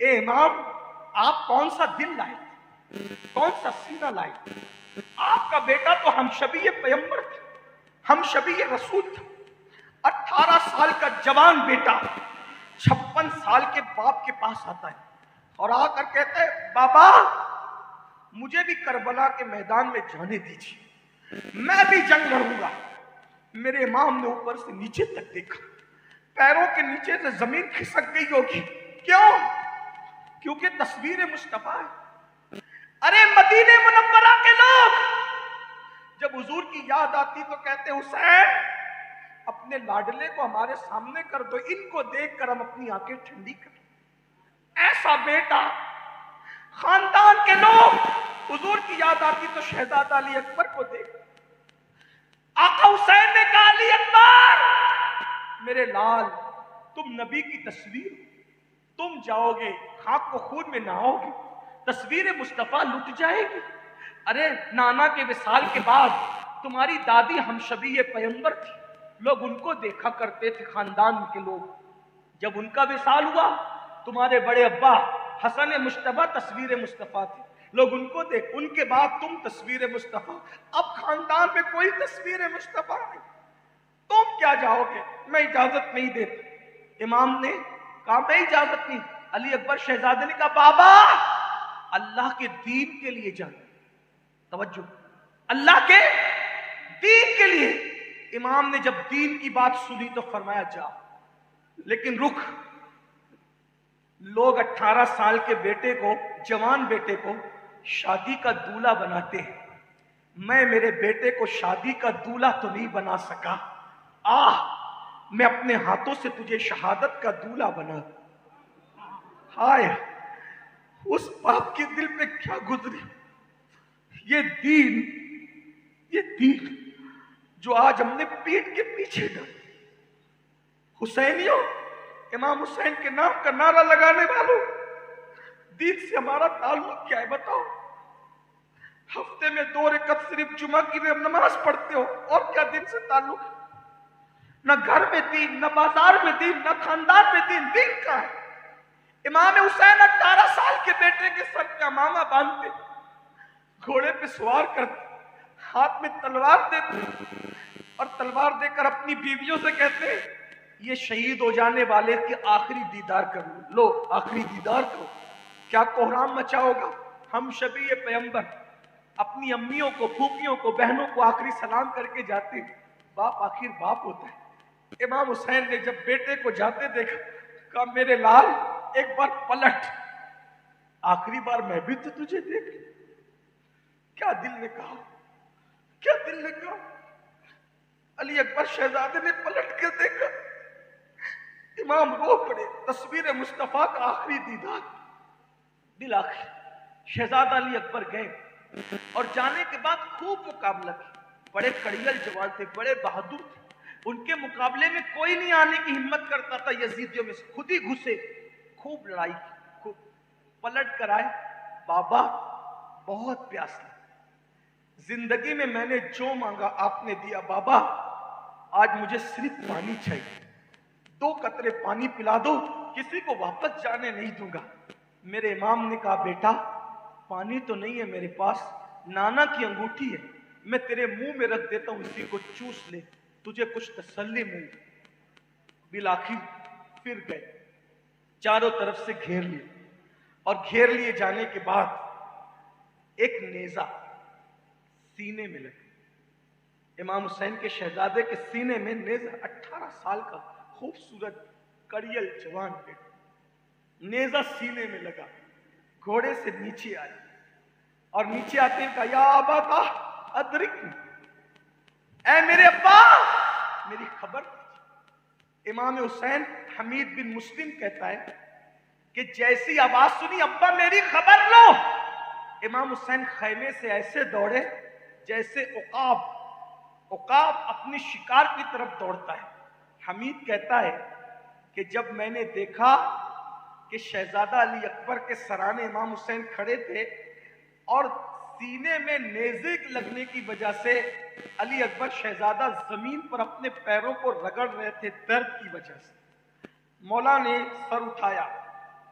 اے امام آپ کون سا دل لائے, کون سا سینہ لائے؟ آپ کا بیٹا تو ہم شبیہ پیغمبر تھا, ہم شبیہ رسول تھا. 18 سال کا جوان بیٹا 56 سال کے باپ کے پاس آتا ہے اور آ کر کہتا ہے بابا مجھے بھی کربلا کے میدان میں جانے دیجیے, میں بھی جنگ لڑوں گا. میرے امام نے اوپر سے نیچے تک دیکھا, پیروں کے نیچے سے زمین کھسک گئی ہوگی. کیوں؟ کیونکہ تصویر مصطفیٰ ہے. ارے مدینے منورہ کے لوگ جب حضور کی یاد آتی تو کہتے حسین اپنے لاڈلے کو ہمارے سامنے کر دو, ان کو دیکھ کر ہم اپنی آنکھیں ٹھنڈی کر. ایسا بیٹا خاندان کے لوگ حضور کی یاد آتی تو شہزادہ علی اکبر کو دیکھ. آقا حسین نے کہا علی اکبر میرے لال تم نبی کی تصویر, تم جاؤ گے خاک و خون میں نہاؤ گے, تصویر مصطفیٰ لٹ جائے گی. ارے نانا کے وصال کے بعد تمہاری دادی ہم شبیہ پیغمبر تھی, لوگ ان کو دیکھا کرتے تھے خاندان کے لوگ. جب ان کا وصال ہوا تمہارے بڑے ابا حسن مشتبہ تصویر مصطفیٰ تھے, لوگ ان کو دیکھ, ان کے بعد تم تصویر مصطفیٰ. اب خاندان میں کوئی تصویر مصطفیٰ نہیں, تم کیا جاؤ گے؟ میں اجازت نہیں دیتا. امام نے کہا میں اجازت نہیں. علی اکبر شہزادے نے کہا بابا اللہ کے دین کے لیے جانا. توجہ, اللہ کے دین کے لیے. امام نے جب دین کی بات سنی تو فرمایا جا, لیکن رک. لوگ 18 سال کے بیٹے کو, جوان بیٹے کو شادی کا دولہا بناتے ہیں, میں میرے بیٹے کو شادی کا دولہا تو نہیں بنا سکا. میں اپنے ہاتھوں سے تجھے شہادت کا دولہا بنا. ہائے اس باپ کے دل پہ کیا گزری. یہ دین جو آج ہم نے پیٹ کے پیچھے ڈال. حسینیوں, امام حسین کے نام کا نعرہ لگانے والوں, دین سے ہمارا تعلق کیا ہے بتاؤ؟ ہفتے میں 2 رکعت صرف جمعہ کی نماز پڑھتے ہو, اور کیا دین سے تعلق؟ نہ گھر میں دین, نہ بازار میں دین, نہ خاندان میں دین. دین کا ہے. امام حسین 18 سال کے بیٹے کے سر پہ امامہ باندھتے, گھوڑے پہ سوار کرتے, ہاتھ میں تلوار دیتے, اور تلوار دے کر اپنی بیویوں سے کہتے یہ شہید ہو جانے والے کے آخری دیدار کرو, لو آخری دیدار کرو. کیا کوہرام مچاؤ گا. ہم شبیہ پیغمبر اپنی امیوں کو, پھوپھیوں کو, بہنوں کو آخری سلام کر کے جاتے. باپ آخر باپ ہوتا ہے. امام حسین نے جب بیٹے کو جاتے دیکھا کہا میرے لال ایک بار پلٹ, آخری بار میں بھی تو تجھے دیکھ. کیا دل نے کہا, کیا دل نے کہا. علی اکبر شہزادے نے پلٹ کے دیکھا, امام رو پڑے. تصویر مصطفیٰ کا آخری دیدار. بالآخر شہزادہ علی اکبر گئے, اور جانے کے بعد خوب مقابلہ کیا. بڑے کڑیل جوان تھے, بڑے بہادر تھے, ان کے مقابلے میں کوئی نہیں آنے کی ہمت کرتا تھا. یزیدیوں میں سے خود ہی گھسے, خوب لڑائی کی, خوب پلٹ کر آئے. بابا بہت پیاس لگی, زندگی میں میں نے جو مانگا آپ نے دیا. بابا آج مجھے صرف پانی چاہیے, 2 قطرے پانی پلا دو, کسی کو واپس جانے نہیں دوں گا. میرے امام نے کہا بیٹا پانی تو نہیں ہے میرے پاس, نانا کی انگوٹھی ہے, میں تیرے منہ میں رکھ دیتا ہوں, اسی کو چوس لے, تجھے کچھ تسلی مل. بالآخر پھر گئے, چاروں طرف سے گھیر لیے, اور گھیر لیے جانے کے بعد ایک نیزہ سینے میں لگا. امام حسین کے شہزادے کے سینے میں نیزہ, 18 سال کا خوبصورت کڑیل جوان بیٹا, نیزہ سینے میں لگا. گھوڑے سے نیچے آئے, اور نیچے آتے ہیں کہا یا ابا ادرکنی, اے میرے ابا میری خبر دیجیے. امام حسین حمید بن مسلم کہتا ہے کہ جیسی آواز سنی ابا میری خبر لو. امام حسین خیمے سے ایسے دوڑے جیسے عقاب اپنی شکار کی طرف دوڑتا ہے. حمید کہتا ہے کہ جب میں نے دیکھا کہ شہزادہ علی اکبر کے سرانے امام حسین کھڑے تھے, اور سینے میں نیزے لگنے کی وجہ سے علی اکبر شہزادہ زمین پر اپنے پیروں کو رگڑ رہے تھے درد کی وجہ سے. مولا نے سر اٹھایا,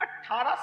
18